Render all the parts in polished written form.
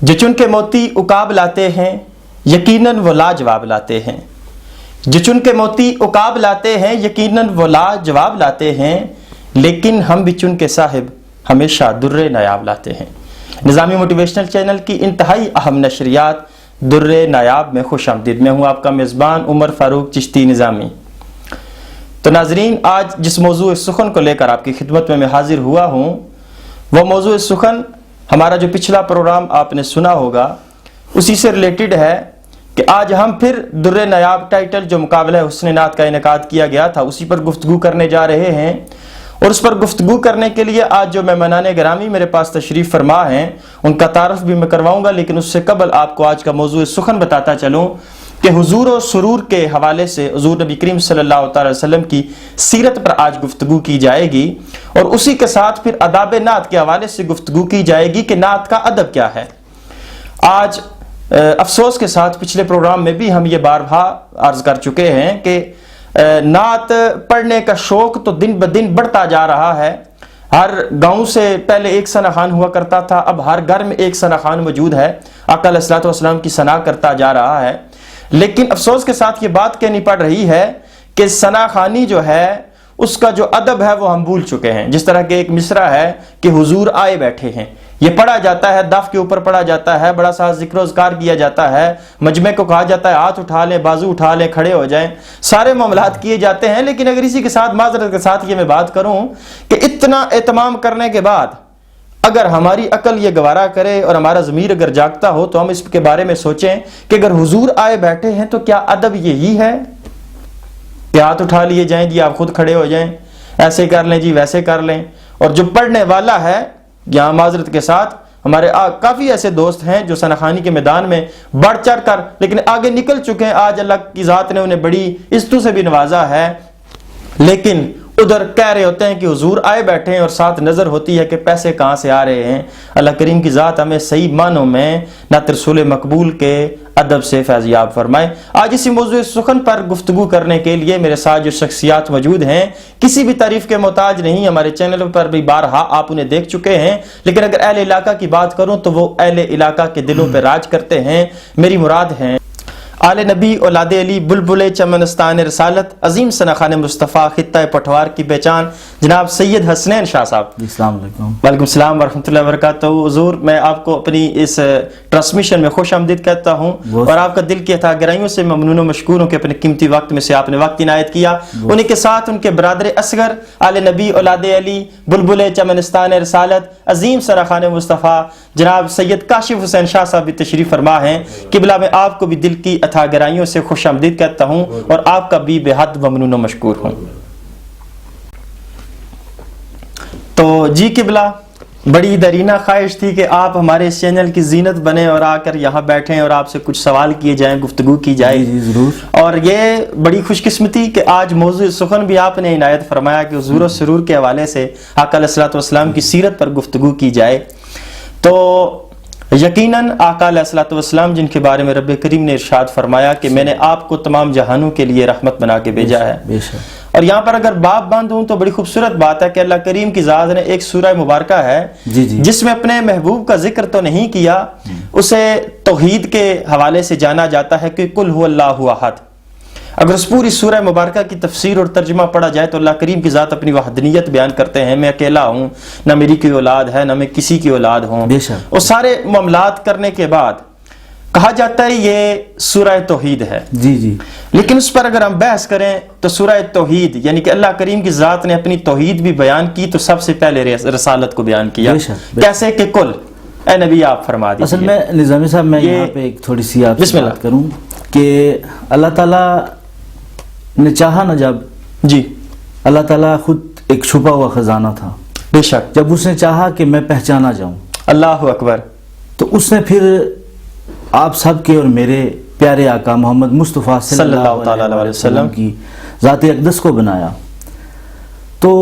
جو چن کے موتی عقاب لاتے ہیں یقیناً وہ لاجواب لاتے ہیں، جو چن کے موتی عقاب لاتے ہیں یقیناً وہ لاجواب لاتے ہیں، لیکن ہم بھی چن کے صاحب ہمیشہ در نایاب لاتے ہیں۔ نظامی موٹیویشنل چینل کی انتہائی اہم نشریات در نایاب میں خوش آمدید۔ میں ہوں آپ کا میزبان عمر فاروق چشتی نظامی۔ تو ناظرین، آج جس موضوع سخن کو لے کر آپ کی خدمت میں حاضر ہوا ہوں، وہ موضوع سخن ہمارا جو پچھلا پروگرام آپ نے سنا ہوگا اسی سے ریلیٹڈ ہے کہ آج ہم پھر در نایاب ٹائٹل جو مقابلہ حسن نعت کا انعقاد کیا گیا تھا اسی پر گفتگو کرنے جا رہے ہیں، اور اس پر گفتگو کرنے کے لیے آج جو مہمانان گرامی میرے پاس تشریف فرما ہیں ان کا تعارف بھی میں کرواؤں گا، لیکن اس سے قبل آپ کو آج کا موضوع سخن بتاتا چلوں کہ حضور و سرور کے حوالے سے حضور نبی کریم صلی اللہ تعالی وسلم کی سیرت پر آج گفتگو کی جائے گی، اور اسی کے ساتھ پھر آداب نعت کے حوالے سے گفتگو کی جائے گی کہ نعت کا ادب کیا ہے۔ آج افسوس کے ساتھ پچھلے پروگرام میں بھی ہم یہ بارہا عرض کر چکے ہیں کہ نعت پڑھنے کا شوق تو دن بدن بڑھتا جا رہا ہے۔ ہر گاؤں سے پہلے ایک ثنا خان ہوا کرتا تھا، اب ہر گھر میں ایک ثنا خان موجود ہے، آقا علیہ الصلوۃ والسلام کی ثنا کرتا جا رہا ہے۔ لیکن افسوس کے ساتھ یہ بات کہنی پڑ رہی ہے کہ ثنا خوانی جو ہے اس کا جو ادب ہے وہ ہم بھول چکے ہیں۔ جس طرح کہ ایک مصرع ہے کہ حضور آئے بیٹھے ہیں، یہ پڑھا جاتا ہے، دف کے اوپر پڑھا جاتا ہے، بڑا سا ذکر و اذکار کیا جاتا ہے، مجمع کو کہا جاتا ہے ہاتھ اٹھا لیں، بازو اٹھا لیں، کھڑے ہو جائیں، سارے معاملات کیے جاتے ہیں۔ لیکن اگر اسی کے ساتھ معذرت کے ساتھ یہ میں بات کروں کہ اتنا اہتمام کرنے کے بعد اگر ہماری عقل یہ گوارا کرے اور ہمارا ضمیر اگر جاگتا ہو تو ہم اس کے بارے میں سوچیں کہ اگر حضور آئے بیٹھے ہیں تو کیا ادب یہی ہے کہ ہاتھ اٹھا لیے جائیں جی آپ خود کھڑے ہو جائیں، ایسے کر لیں جی ویسے کر لیں؟ اور جو پڑھنے والا ہے، یہاں معذرت کے ساتھ ہمارے کافی ایسے دوست ہیں جو ثنا خوانی کے میدان میں بڑھ چڑھ کر لیکن آگے نکل چکے ہیں، آج اللہ کی ذات نے انہیں بڑی عزتوں سے بھی نوازا ہے، لیکن ادھر کہہ رہے ہوتے ہیں کہ حضور آئے بیٹھے ہیں اور ساتھ نظر ہوتی ہے کہ پیسے کہاں سے آ رہے ہیں۔ اللہ کریم کی ذات ہمیں صحیح معنوں میں نعت رسول مقبول کے ادب سے فیضیاب فرمائے۔ آج اسی موضوع سخن پر گفتگو کرنے کے لیے میرے ساتھ جو شخصیات موجود ہیں کسی بھی تعریف کے محتاج نہیں، ہمارے چینل پر بھی بارہا آپ انہیں دیکھ چکے ہیں، لیکن اگر اہل علاقہ کی بات کروں تو وہ اہل علاقہ کے دلوں پہ راج کرتے ہیں۔ میری مراد ہیں آل نبی اولاد علی بلبل چمنستان رسالت عظیم ثنا خان مصطفیٰ خطہ پٹھوار کی پہچان جناب سید حسنین شاہ صاحب۔ السلام علیکم۔ وعلیکم السلام ورحمۃ اللہ وبرکاتہ۔ حضور میں آپ کو اپنی اس ٹرانسمیشن میں خوش آمدید کہتا ہوں اور آپ کا دل کی عطا گرائیوں سے ممنون و مشکور ہوں کہ اپنے قیمتی وقت میں سے آپ نے وقت عنایت کیا۔ انہیں کے ساتھ ان کے برادر اصغر آل نبی اولاد علی بلبل چمنستان رسالت عظیم ثنا خان مصطفیٰ جناب سید کاشف حسین شاہ صاحب بھی تشریف فرما ہیں۔ قبلہ میں آپ کو بھی دل کی عطا گرائیوں سے خوش آمدید کہتا ہوں اور آپ کا بھی بے حد ممنون و مشکور ہوں۔ تو جی قبلہ، بڑی درینہ خواہش تھی کہ آپ ہمارے اس چینل کی زینت بنے اور آ کر یہاں بیٹھیں اور آپ سے کچھ سوال کیے جائیں، گفتگو کی جائے۔ جی ضرور۔ اور یہ بڑی خوش قسمتی کہ آج موضوع سخن بھی آپ نے عنایت فرمایا کہ حضور و سرور کے حوالے سے آقا علیہ الصلوۃ والسلام کی سیرت پر گفتگو کی جائے۔ تو یقیناً آقا علیہ الصلوۃ والسلام جن کے بارے میں رب کریم نے ارشاد فرمایا کہ میں نے آپ کو تمام جہانوں کے لیے رحمت بنا کے بھیجا ہے، اور یہاں پر اگر باب بند ہوں تو بڑی خوبصورت بات ہے کہ اللہ کریم کی ذات نے ایک سورہ مبارکہ ہے جس میں اپنے محبوب کا ذکر تو نہیں کیا، اسے توحید کے حوالے سے جانا جاتا ہے کہ قل هو اللہ احد۔ اگر اس پوری سورہ مبارکہ کی تفسیر اور ترجمہ پڑھا جائے تو اللہ کریم کی ذات اپنی وحدانیت بیان کرتے ہیں، میں اکیلا ہوں، نہ میری کوئی اولاد ہے، نہ میں کسی کی اولاد ہوں، اور سارے معاملات کرنے کے بعد کہا جاتا ہے یہ سورہ توحید ہے۔ جی جی۔ لیکن اس پر اگر ہم بحث کریں تو سورہ توحید یعنی کہ اللہ کریم کی ذات نے اپنی توحید بھی بیان کی تو سب سے پہلے رسالت کو بیان کیا، کیسے کہ کل اے نبی آپ فرما دیجئے۔ اصل میں نظامی صاحب میں یہاں پہ ایک تھوڑی سی آپ سے بات کروں کہ اللہ تعالیٰ نے چاہا نا، جب جی اللہ تعالیٰ خود ایک چھپا ہوا خزانہ تھا، بے شک، جب اس نے چاہا کہ میں پہچانا جاؤں، اللہ اکبر، تو اس نے پھر آپ سب کے اور میرے پیارے آقا محمد مصطفیٰ صلی اللہ علیہ وسلم کی ذات اقدس کو بنایا۔ تو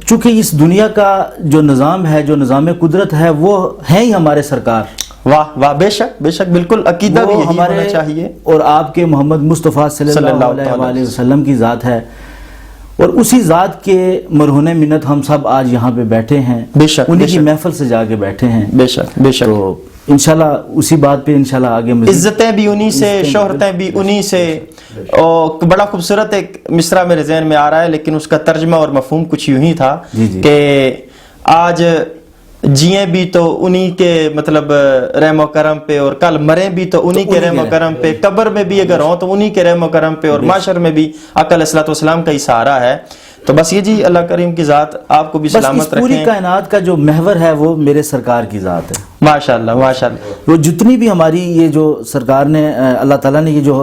چونکہ اس دنیا کا جو نظام ہے، جو نظام قدرت ہے، وہ ہے ہی ہمارے سرکار۔ واہ واہ، بے شک بے شک، بالکل عقیدہ بھی یہی ہونا چاہیے، اور آپ کے محمد مصطفیٰ صلی اللہ علیہ وسلم کی ذات ہے، اور اسی ذات کے مرہون منت ہم سب آج یہاں پہ بیٹھے ہیں، بے شک، انہی کی محفل سے جا کے بیٹھے ہیں، بے شک بے شک۔ تو انشاءاللہ اسی بات پہ انشاءاللہ آگے مزید عزتیں بھی انہی سے، شہرتیں بھی انہی سے. اور بڑا خوبصورت ایک مصرع میرے ذہن میں آ رہا ہے، لیکن اس کا ترجمہ اور مفہوم کچھ یوں ہی تھا کہ آج جییں بھی تو انہی کے مطلب رحم و کرم پہ، اور کل مریں بھی تو انہی کے رحم و کرم پہ، قبر میں بھی اگر ہوں تو انہی کے رحم و کرم پہ، اور معاشر میں بھی آقا علیہ الصلوۃ والسلام کا ہی سہارا ہے. تو بس یہ جی اللہ کریم کی ذات آپ کو بھی سلامت رکھیں. پوری کائنات کا جو محور ہے وہ میرے سرکار کی ذات ہے. ماشاءاللہ ماشاءاللہ. وہ جتنی بھی ہماری یہ جو سرکار نے اللہ تعالیٰ نے یہ جو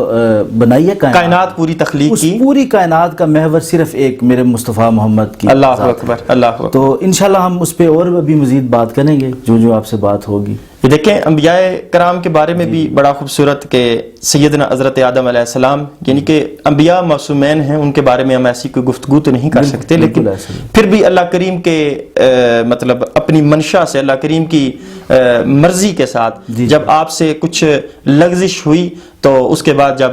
بنائی ہے کائنات پوری تخلیق کی، اس پوری کائنات کا محور صرف ایک میرے مصطفیٰ محمد کی. اللہ اکبر اللہ اکبر. تو انشاءاللہ ہم اس پہ اور بھی مزید بات کریں گے جو آپ سے بات ہوگی. یہ دیکھیں انبیاء کرام کے بارے میں بھی بڑا خوبصورت کہ سیدنا حضرت آدم علیہ السلام، یعنی کہ انبیاء معصومین ہیں، ان کے بارے میں ہم ایسی کوئی گفتگو تو نہیں کر سکتے، لیکن پھر بھی اللہ کریم کے مطلب اپنی منشا سے، اللہ کریم کی مرضی کے ساتھ جب آپ سے کچھ لغزش ہوئی تو اس کے بعد جب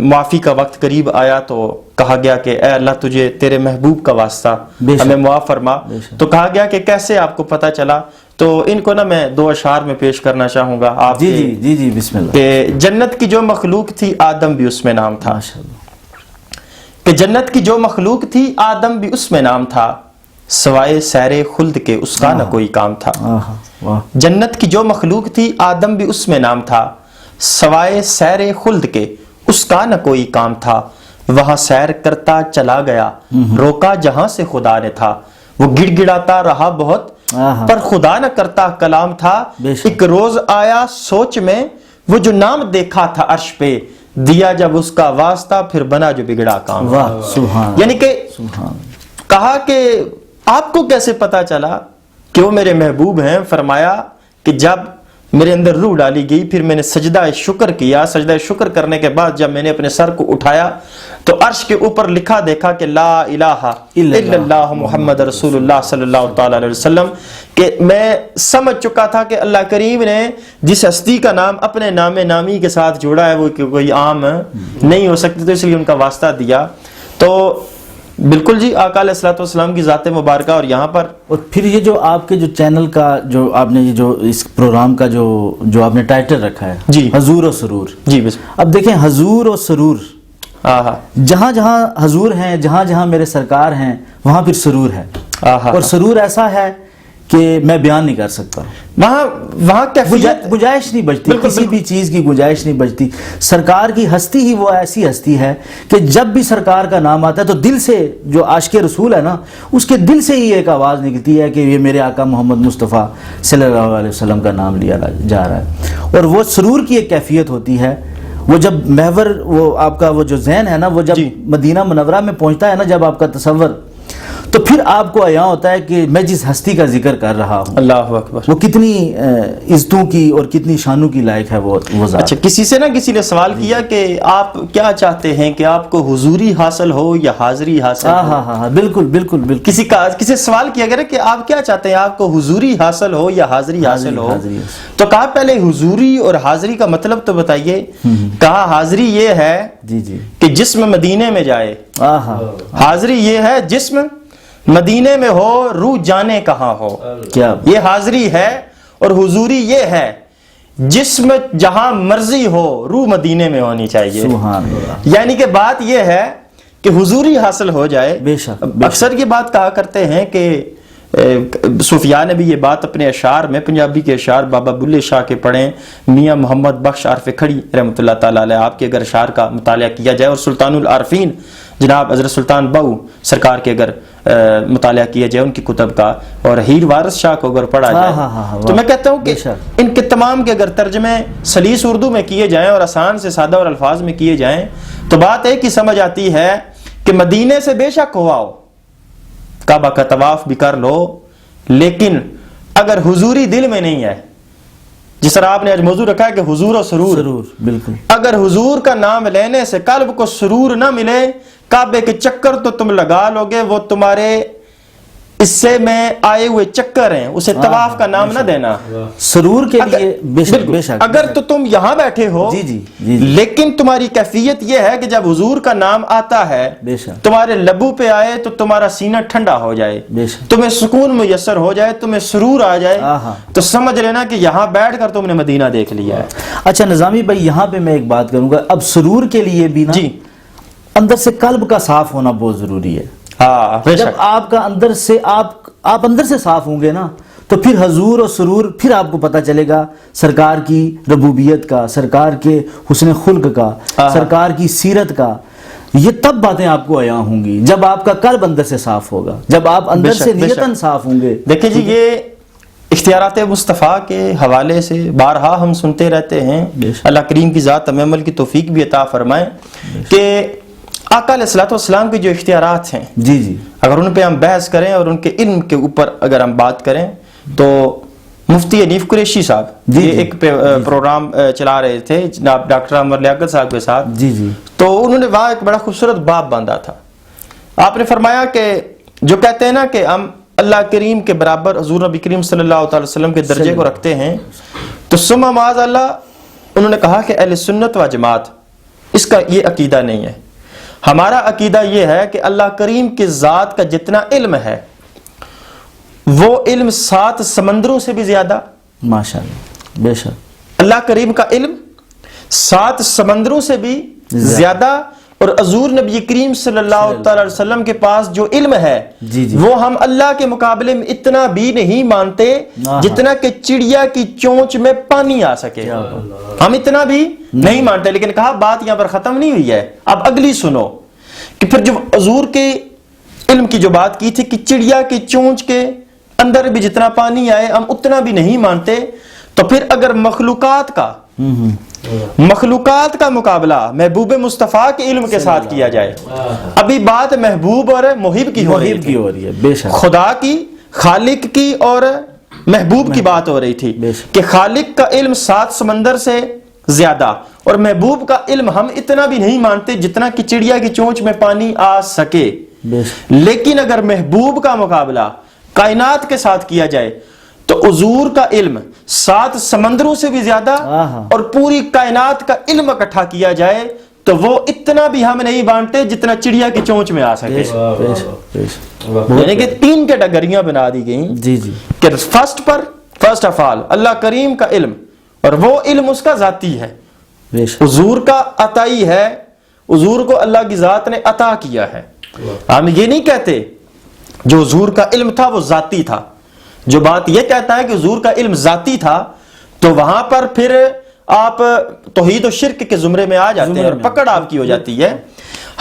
معافی کا وقت قریب آیا تو کہا گیا کہ اے اللہ تجھے تیرے محبوب کا واسطہ ہمیں معاف فرما. تو کہا گیا کہ کیسے آپ کو پتہ چلا؟ تو ان کو نا میں 2 اشعار میں پیش کرنا چاہوں گا آپ جی بسم اللہ. کہ جنت کی جو مخلوق تھی آدم بھی اس میں نام تھا. کہ جنت کی جو مخلوق تھی آدم بھی اس میں نام تھا، سوائے سیر خلد کے اس کا نہ کوئی کام تھا. جنت کی جو مخلوق تھی آدم بھی اس میں نام تھا، سوائے سیر خلد کے اس کا نہ کوئی کام تھا. وہاں سیر کرتا چلا گیا، روکا جہاں سے خدا نے تھا. وہ گڑ گڑاتا رہا بہت پر خدا نہ کرتا کلام تھا. ایک روز آیا سوچ میں وہ جو نام دیکھا تھا عرش پہ، دیا جب اس کا واسطہ پھر بنا جو بگڑا کام. یعنی کہ کہا کہ آپ کو کیسے پتا چلا کہ وہ میرے محبوب ہیں؟ فرمایا کہ جب میرے اندر روح ڈالی گئی، پھر میں نے سجدہ شکر کیا. سجدہ شکر کرنے کے بعد جب میں نے اپنے سر کو اٹھایا تو عرش کے اوپر لکھا دیکھا کہ لا الہ الا اللہ محمد رسول اللہ صلی اللہ تعالی علیہ وسلم. کہ میں سمجھ چکا تھا کہ اللہ کریم نے جس ہستی کا نام اپنے نام نامی کے ساتھ جوڑا ہے وہ کوئی عام نہیں ہو سکتی، تو اس لیے ان کا واسطہ دیا. تو بالکل جی آقا علیہ الصلوۃ والسلام کی ذات مبارکہ. اور یہاں پر اور پھر یہ جو آپ کے جو چینل کا جو آپ نے یہ جو اس پروگرام کا جو آپ نے ٹائٹل رکھا ہے جی حضور و سرور. جی بس اب دیکھیں حضور و سرور، جہاں جہاں حضور ہیں، جہاں جہاں میرے سرکار ہیں، وہاں پھر سرور ہے. اور سرور ایسا ہے کہ میں بیان نہیں کر سکتا. وہاں گنجائش نہیں بچتی، کسی بھی چیز کی گنجائش نہیں بچتی. سرکار کی ہستی ہی وہ ایسی ہستی ہے کہ جب بھی سرکار کا نام آتا ہے تو دل سے، جو عاشق رسول ہے نا، اس کے دل سے ہی ایک آواز نکلتی ہے کہ یہ میرے آقا محمد مصطفیٰ صلی اللہ علیہ وسلم کا نام لیا جا رہا ہے. اور وہ سرور کی ایک کیفیت ہوتی ہے. وہ جب محور، وہ آپ کا وہ جو ذہن ہے نا، وہ جب مدینہ منورہ میں پہنچتا ہے نا، جب آپ کا تصور، تو پھر آپ کو عیاں ہوتا ہے کہ میں جس ہستی کا ذکر کر رہا ہوں، اللہ اکبر، وہ کتنی عزتوں کی اور کتنی شانوں کی لائق ہے وہ ذات. اچھا، کسی نے سوال کیا کہ آپ کیا چاہتے ہیں کہ آپ کو حضوری حاصل ہو یا حاضری حاصل ہو؟ ہاں بالکل. کسی سوال کیا گیا کہ آپ کیا چاہتے ہیں، آپ کو حضوری حاصل ہو یا حاضری حاصل ہو؟ تو کہا پہلے حضوری اور حاضری کا مطلب تو بتائیے. کہا حاضری یہ ہے کہ جسم مدینے میں جائے. حاضری یہ ہے جسم مدینے میں ہو، روح جانے کہاں ہو. کیا یہ حاضری ہے. اور حضوری یہ ہے جسم جہاں مرضی ہو، روح مدینے میں ہونی چاہیے. سبحان اللہ. یعنی کہ بات یہ ہے کہ حضوری حاصل ہو جائے. بے شک. اکثر یہ بات کہا کرتے ہیں کہ صوفیاء نے بھی یہ بات اپنے اشعار میں، پنجابی کے اشعار بابا بلے شاہ کے پڑھیں، میاں محمد بخش عارف کھڑی رحمۃ اللہ تعالیٰ علیہ، آپ کے اگر اشعار کا مطالعہ کیا جائے، اور سلطان العارفین جناب حضرت سلطان بہو سرکار کے اگر مطالعہ کیا جائے ان کی کتب کا، اور ہیر وارث شاہ کو اگر پڑھا جائے، تو میں کہتا ہوں کہ ان کے تمام کے اگر ترجمے سلیس اردو میں کیے جائیں اور آسان سے سادہ اور الفاظ میں کیے جائیں تو بات ایک ہی سمجھ آتی ہے کہ مدینے سے بے شک ہو آؤ، کعبہ کا طواف بھی کر لو، لیکن اگر حضوری دل میں نہیں ہے، جس طرح آپ نے آج موضوع رکھا ہے کہ حضور و سرور، بالکل، اگر حضور کا نام لینے سے قلب کو سرور نہ ملے، کعبے کے چکر تو تم لگا لو گے، وہ تمہارے اس سے میں آئے ہوئے چکر ہیں اسے طواف کا نام نہ دینا. سرور کے لیے بے شک بے شک. اگر تو تم یہاں بیٹھے ہو جی جی جی لیکن تمہاری کیفیت یہ ہے کہ جب حضور کا نام آتا ہے بے شک تمہارے لبوں پہ آئے تو تمہارا سینہ ٹھنڈا ہو جائے, بے شک. تمہیں سکون میسر ہو جائے, تمہیں سرور آ جائے, تو سمجھ لینا کہ یہاں بیٹھ کر تم نے مدینہ دیکھ لیا ہے. اچھا نظامی بھائی, یہاں پہ میں ایک بات کروں گا. اب سرور کے لیے بھی نا جی اندر سے قلب کا صاف ہونا بہت ضروری ہے. جب آپ کا اندر سے آپ اندر سے صاف ہوں گے نا تو پھر حضور اور سرور پھر آپ کو پتہ چلے گا سرکار کی ربوبیت کا, سرکار کے حسن خلق کا, سرکار کی سیرت کا. یہ تب باتیں آپ کو عیاں ہوں گی جب آپ کا قلب اندر سے صاف ہوگا, جب آپ اندر سے نیتاً صاف ہوں گے. دیکھیں جی, یہ اختیارات مصطفیٰ کے حوالے سے بارہا ہم سنتے رہتے ہیں. اللہ کریم کی ذات ہمیں عمل کی توفیق بھی عطا فرمائے کہ آقا علیہ الصلوۃ والسلام کے جو اختیارات ہیں جی جی, اگر ان پہ ہم بحث کریں اور ان کے علم کے اوپر اگر ہم بات کریں تو مفتی حنیف قریشی صاحب یہ ایک پروگرام چلا رہے تھے جناب ڈاکٹر عمر لیاقت صاحب کے ساتھ. جی جی, تو انہوں نے وہاں ایک بڑا خوبصورت باب باندھا تھا. آپ نے فرمایا کہ جو کہتے ہیں نا کہ ہم اللہ کریم کے برابر حضور نبی کریم صلی اللہ تعالی وسلم کے درجے کو رکھتے ہیں, تو ثم معاذ اللہ انہوں نے کہا کہ اہل سنت و جماعت اس کا یہ عقیدہ نہیں ہے. ہمارا عقیدہ یہ ہے کہ اللہ کریم کی ذات کا جتنا علم ہے وہ علم 7 سمندروں سے بھی زیادہ, ماشاءاللہ بے شک, اللہ کریم کا علم 7 سمندروں سے بھی زیادہ, اور حضور نبی کریم صلی اللہ تعالی علیہ وسلم کے پاس جو علم ہے وہ ہم اللہ کے مقابلے میں اتنا بھی نہیں مانتے جتنا کہ چڑیا کی چونچ میں پانی آ سکے. ہم اتنا بھی نہیں مانتے. لیکن کہا بات یہاں پر ختم نہیں ہوئی ہے, اب اگلی سنو کہ پھر جو حضور کے علم کی جو بات کی تھی کہ چڑیا کی چونچ کے اندر بھی جتنا پانی آئے ہم اتنا بھی نہیں مانتے, تو پھر اگر مخلوقات کا مقابلہ محبوب مصطفیٰ کے علم کے ساتھ کیا جائے, ابھی بات محبوب اور محب کی ہو رہی ہے, بے شک خدا کی, خالق کی اور محبوب کی بات ہو رہی تھی کہ خالق کا علم 7 سمندر سے زیادہ اور محبوب کا علم ہم اتنا بھی نہیں مانتے جتنا کہ چڑیا کی چونچ میں پانی آ سکے. لیکن اگر محبوب کا مقابلہ کائنات کے ساتھ کیا جائے تو حضور کا علم 7 سمندروں سے بھی زیادہ اور پوری کائنات کا علم اکٹھا کیا جائے تو وہ اتنا بھی ہم نہیں مانتے جتنا چڑیا کی چونچ میں آ سکے. یعنی کہ 3 کیٹیگریاں بنا دی گئیں جی جی, کہ فرسٹ آف آل اللہ کریم کا علم, اور وہ علم اس کا ذاتی ہے, حضور کا عطائی ہے, حضور کو اللہ کی ذات نے عطا کیا ہے. ہم یہ نہیں کہتے جو حضور کا علم تھا وہ ذاتی تھا. جو بات یہ کہتا ہے کہ حضور کا علم ذاتی تھا تو وہاں پر پھر آپ توحید و شرک کے زمرے میں آ جاتے ہیں اور پکڑ آپ کی ہو جاتی ہے.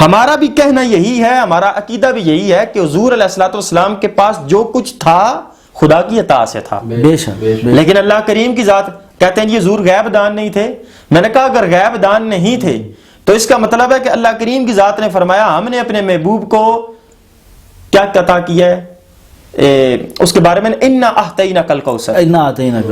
ہمارا بھی کہنا یہی ہے, ہمارا عقیدہ بھی یہی ہے کہ حضور علیہ الصلوۃ والسلام کے پاس جو کچھ تھا خدا کی عطا سے تھا. لیکن اللہ کریم کی ذات کہتے ہیں یہ حضور غیب دان نہیں تھے. میں نے کہا اگر غیب دان نہیں تھے تو اس کا مطلب ہے کہ اللہ کریم کی ذات نے فرمایا ہم نے اپنے محبوب کو کیا عطا کیا ہے, اس کے بارے میں انا اعطیناک الکوثر,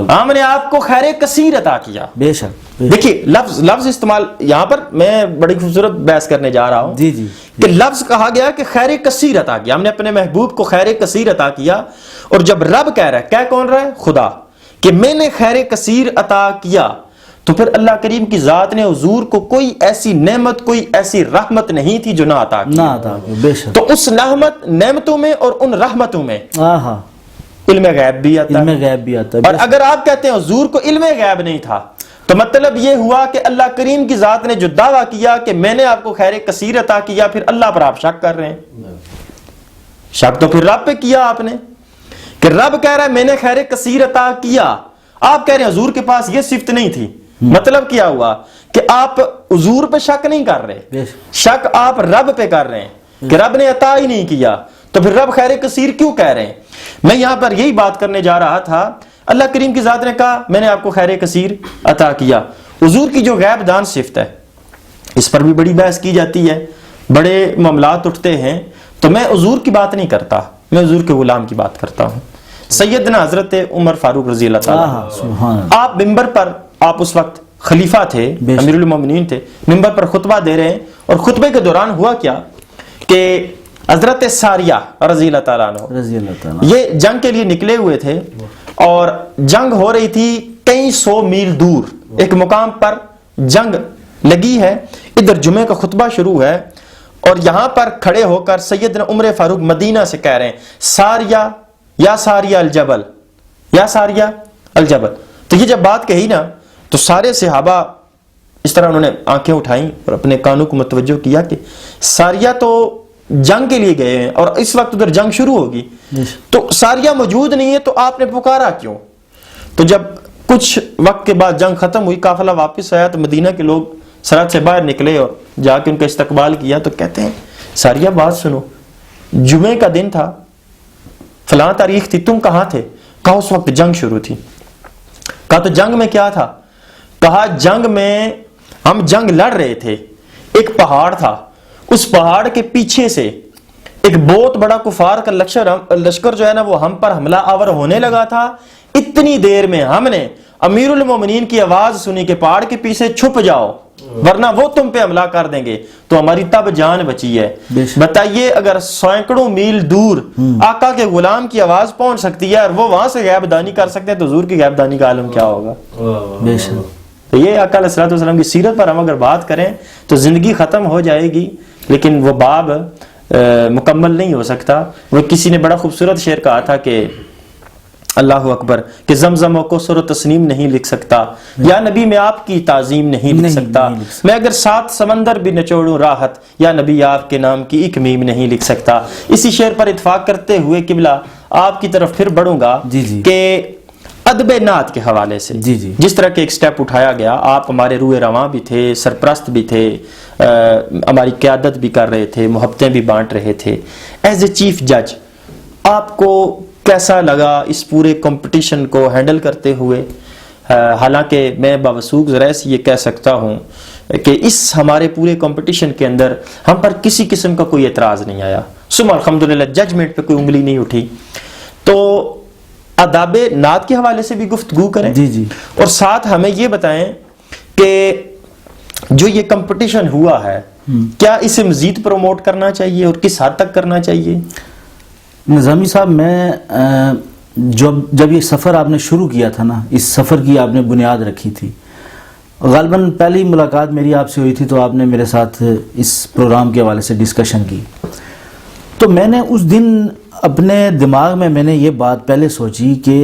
ہم نے آپ کو خیر کثیر عطا کیا. بے شک دیکھیے لفظ استعمال یہاں پر میں بڑی خوبصورت بحث کرنے جا رہا ہوں جی جی, کہ لفظ کہا گیا کہ خیر کثیر عطا کیا, ہم نے اپنے محبوب کو خیر کثیر عطا کیا. اور جب رب کہہ رہا ہے, کیا کون رہا ہے, خدا, کہ میں نے خیر کثیر عطا کیا, تو پھر اللہ کریم کی ذات نے حضور کو کوئی ایسی نعمت, کوئی ایسی رحمت نہیں تھی جو نہ عطا کی. تو اس نعمتوں میں اور ان رحمتوں میں علم غیب بھی آتا ہے. اور اگر آپ کہتے ہیں حضور کو علم غیب نہیں تھا تو مطلب یہ ہوا کہ اللہ کریم کی ذات نے جو دعویٰ کیا کہ میں نے آپ کو خیر کثیر عطا کیا, پھر اللہ پر آپ شک کر رہے ہیں. شک تو پھر رب پہ کیا آپ نے, کہ رب کہہ رہا ہے میں نے خیر کثیر عطا کیا, آپ کہہ رہے ہیں حضور کے پاس یہ صفت نہیں تھی. مطلب کیا ہوا کہ آپ حضور پہ شک نہیں کر رہے, شک آپ رب پہ کر رہے ہیں کہ رب نے عطا ہی نہیں کیا, تو پھر رب خیر کثیر کیوں کہہ رہے ہیں. میں یہاں پر یہی بات کرنے جا رہا تھا, اللہ کریم کی ذات نے کہا میں نے آپ کو خیر کثیر عطا کیا. حضور کی جو غیب دان صفت ہے اس پر بھی بڑی بحث کی جاتی ہے, بڑے معاملات اٹھتے ہیں, تو میں حضور کی بات نہیں کرتا, میں حضور کے غلام کی بات کرتا ہوں. سیدنا حضرت عمر فاروق رضی اللہ تعالیٰ, آپ منبر پر, آپ اس وقت خلیفہ تھے, امیر المومنین تھے, منبر پر خطبہ دے رہے ہیں, اور خطبے کے دوران ہوا کیا کہ حضرت ساریہ رضی اللہ تعالیٰ عنہ رضی اللہ تعالیٰ یہ جنگ کے لیے نکلے ہوئے تھے، اور جنگ ہو رہی تھی کئی سو میل دور ایک مقام پر جنگ لگی ہے، ادھر جمعے کا خطبہ شروع ہے، اور یہاں پر کھڑے ہو کر سیدنا عمر فاروق مدینہ سے کہہ رہے ہیں ساریہ یا ساریہ الجبل، یا ساریہ الجبل. تو یہ جب بات کہی نا تو سارے صحابہ اس طرح انہوں نے آنکھیں اٹھائیں اور اپنے کانوں کو متوجہ کیا کہ ساریہ تو جنگ کے لیے گئے ہیں اور اس وقت ادھر جنگ شروع ہوگی، تو ساریہ موجود نہیں ہے تو آپ نے پکارا کیوں؟ تو جب کچھ وقت کے بعد جنگ ختم ہوئی، قافلہ واپس آیا، تو مدینہ کے لوگ سرحد سے باہر نکلے اور جا کے ان کا استقبال کیا. تو کہتے ہیں ساریہ بات سنو، جمعے کا دن تھا، فلاں تاریخ تھی، تم کہاں تھے؟ کہا اس وقت جنگ شروع تھی. کہا تو جنگ میں کیا تھا؟ کہا جنگ میں ہم جنگ لڑ رہے تھے، ایک پہاڑ تھا، اس پہاڑ کے پیچھے سے ایک بہت بڑا کفار کا لشکر جو ہے نا وہ ہم پر حملہ آور ہونے لگا تھا. اتنی دیر میں ہم نے امیر المومنین کی آواز سنی کہ پہاڑ کے پیچھے چھپ جاؤ ورنہ وہ تم پہ حملہ کر دیں گے، تو ہماری تب جان بچی ہے. بتائیے اگر سینکڑوں میل دور آقا کے غلام کی آواز پہنچ سکتی ہے اور وہ وہاں سے غیب دانی کر سکتے ہیں تو حضور کی غیب دانی کا عالم کیا ہوگا. تو یہ آقا علیہ الصلوۃ والسلام کی سیرت پر ہم اگر بات کریں تو زندگی ختم ہو جائے گی، لیکن وہ باب مکمل نہیں ہو سکتا. وہ کسی نے بڑا خوبصورت شعر کہا تھا کہ اللہ اکبر کہ زمزم و کوثر و تسنیم نہیں لکھ سکتا، یا نبی میں آپ کی تعظیم نہیں لکھ سکتا، میں اگر 7 سمندر بھی نچوڑوں راحت، یا نبی آپ کے نام کی ایک میم نہیں لکھ سکتا. اسی شعر پر اتفاق کرتے ہوئے قبلہ آپ کی طرف پھر بڑھوں گا کہ ادب نعت کے حوالے سے جس طرح کے ایک سٹیپ اٹھایا گیا، آپ ہمارے روح رواں بھی تھے، سرپرست بھی تھے، ہماری قیادت بھی کر رہے تھے، محبتیں بھی بانٹ رہے تھے. ایز اے چیف جج آپ کو کیسا لگا اس پورے کمپٹیشن کو ہینڈل کرتے ہوئے؟ حالانکہ میں باوسوق ذرائع سے یہ کہہ سکتا ہوں کہ اس ہمارے پورے کمپٹیشن کے اندر ہم پر کسی قسم کا کوئی اعتراض نہیں آیا، ثم الحمدللہ ججمنٹ پہ کوئی انگلی نہیں اٹھی. تو آداب نعت کے حوالے سے بھی گفتگو کریں اور ساتھ ہمیں یہ بتائیں کہ جو یہ کمپٹیشن ہوا ہے کیا اسے مزید پروموٹ کرنا چاہیے اور کس حد تک کرنا چاہیے؟ نظامی صاحب، میں جب یہ سفر آپ نے شروع کیا تھا نا، اس سفر کی آپ نے بنیاد رکھی تھی، غالباً پہلی ملاقات میری آپ سے ہوئی تھی تو آپ نے میرے ساتھ اس پروگرام کے حوالے سے ڈسکشن کی. تو میں نے اس دن اپنے دماغ میں نے یہ بات پہلے سوچی کہ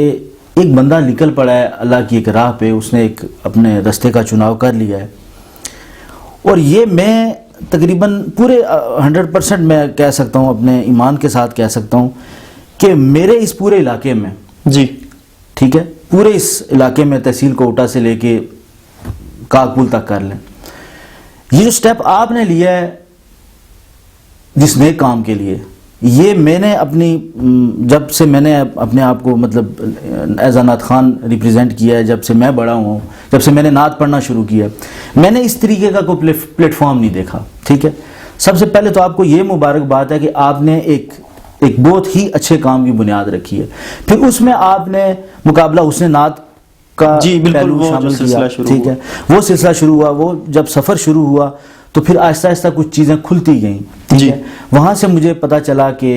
ایک بندہ نکل پڑا ہے اللہ کی ایک راہ پہ، اس نے ایک اپنے راستے کا چناؤ کر لیا ہے، اور یہ میں تقریباً پورے 100% میں کہہ سکتا ہوں، اپنے ایمان کے ساتھ کہہ سکتا ہوں کہ میرے اس پورے علاقے میں ٹھیک ہے، پورے اس علاقے میں تحصیل کوٹا سے لے کے کاکپول تک کر لیں، یہ جو سٹیپ آپ نے لیا ہے جس نیک کام کے لیے، یہ میں نے اپنی جب سے میں نے اپنے آپ کو مطلب ایز اے نعت خان ریپریزنٹ کیا ہے، جب سے میں بڑا ہوں، جب سے میں نے نعت پڑھنا شروع کیا، میں نے اس طریقے کا کوئی پلیٹ فارم نہیں دیکھا. ٹھیک ہے، سب سے پہلے تو آپ کو یہ مبارکباد ہے کہ آپ نے ایک بہت ہی اچھے کام کی بنیاد رکھی ہے. پھر اس میں آپ نے مقابلہ حسن نعت کا پہلو شامل کیا. ٹھیک ہے، وہ سلسلہ شروع ہوا، وہ جب سفر شروع ہوا تو پھر آہستہ آہستہ کچھ چیزیں کھلتی گئیں. ٹھیک ہے، وہاں سے مجھے پتہ چلا کہ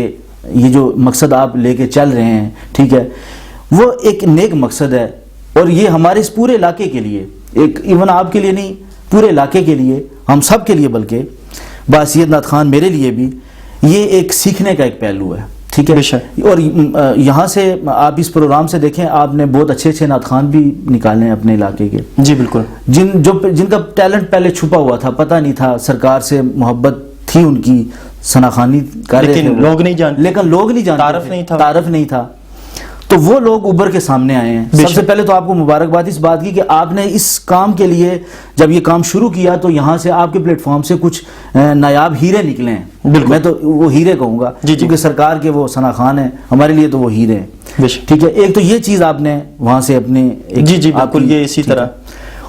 یہ جو مقصد آپ لے کے چل رہے ہیں، ٹھیک ہے، وہ ایک نیک مقصد ہے، اور یہ ہمارے اس پورے علاقے کے لیے، ایک ایون آپ کے لیے نہیں، پورے علاقے کے لیے، ہم سب کے لیے، بلکہ باسیت نعت خان میرے لیے بھی یہ ایک سیکھنے کا ایک پہلو ہے. ٹھیک ہے، اور یہاں سے آپ اس پروگرام سے دیکھیں، آپ نے بہت اچھے نعت خان بھی نکالے ہیں اپنے علاقے کے. جی بالکل، جن کا ٹیلنٹ پہلے چھپا ہوا تھا، پتہ نہیں تھا، سرکار سے محبت تھی ان کی، ثناخوانی کر رہے تھے، لیکن لوگ نہیں جانتے، تعارف نہیں تھا، تو وہ لوگ ابھر کے سامنے آئے ہیں. سب سے پہلے تو آپ کو مبارکباد اس بات کی کہ آپ نے اس کام کے لیے جب یہ کام شروع کیا تو یہاں سے آپ کے پلیٹ فارم سے کچھ نایاب ہیرے نکلے ہیں. میں تو وہ ہیرے کہوں گا کیونکہ سرکار کے وہ ثنا خان ہیں، ہمارے لیے تو وہ ہیرے ہیں. ٹھیک ہے، ایک تو یہ چیز آپ نے وہاں سے اپنے بالکل یہ اسی طرح،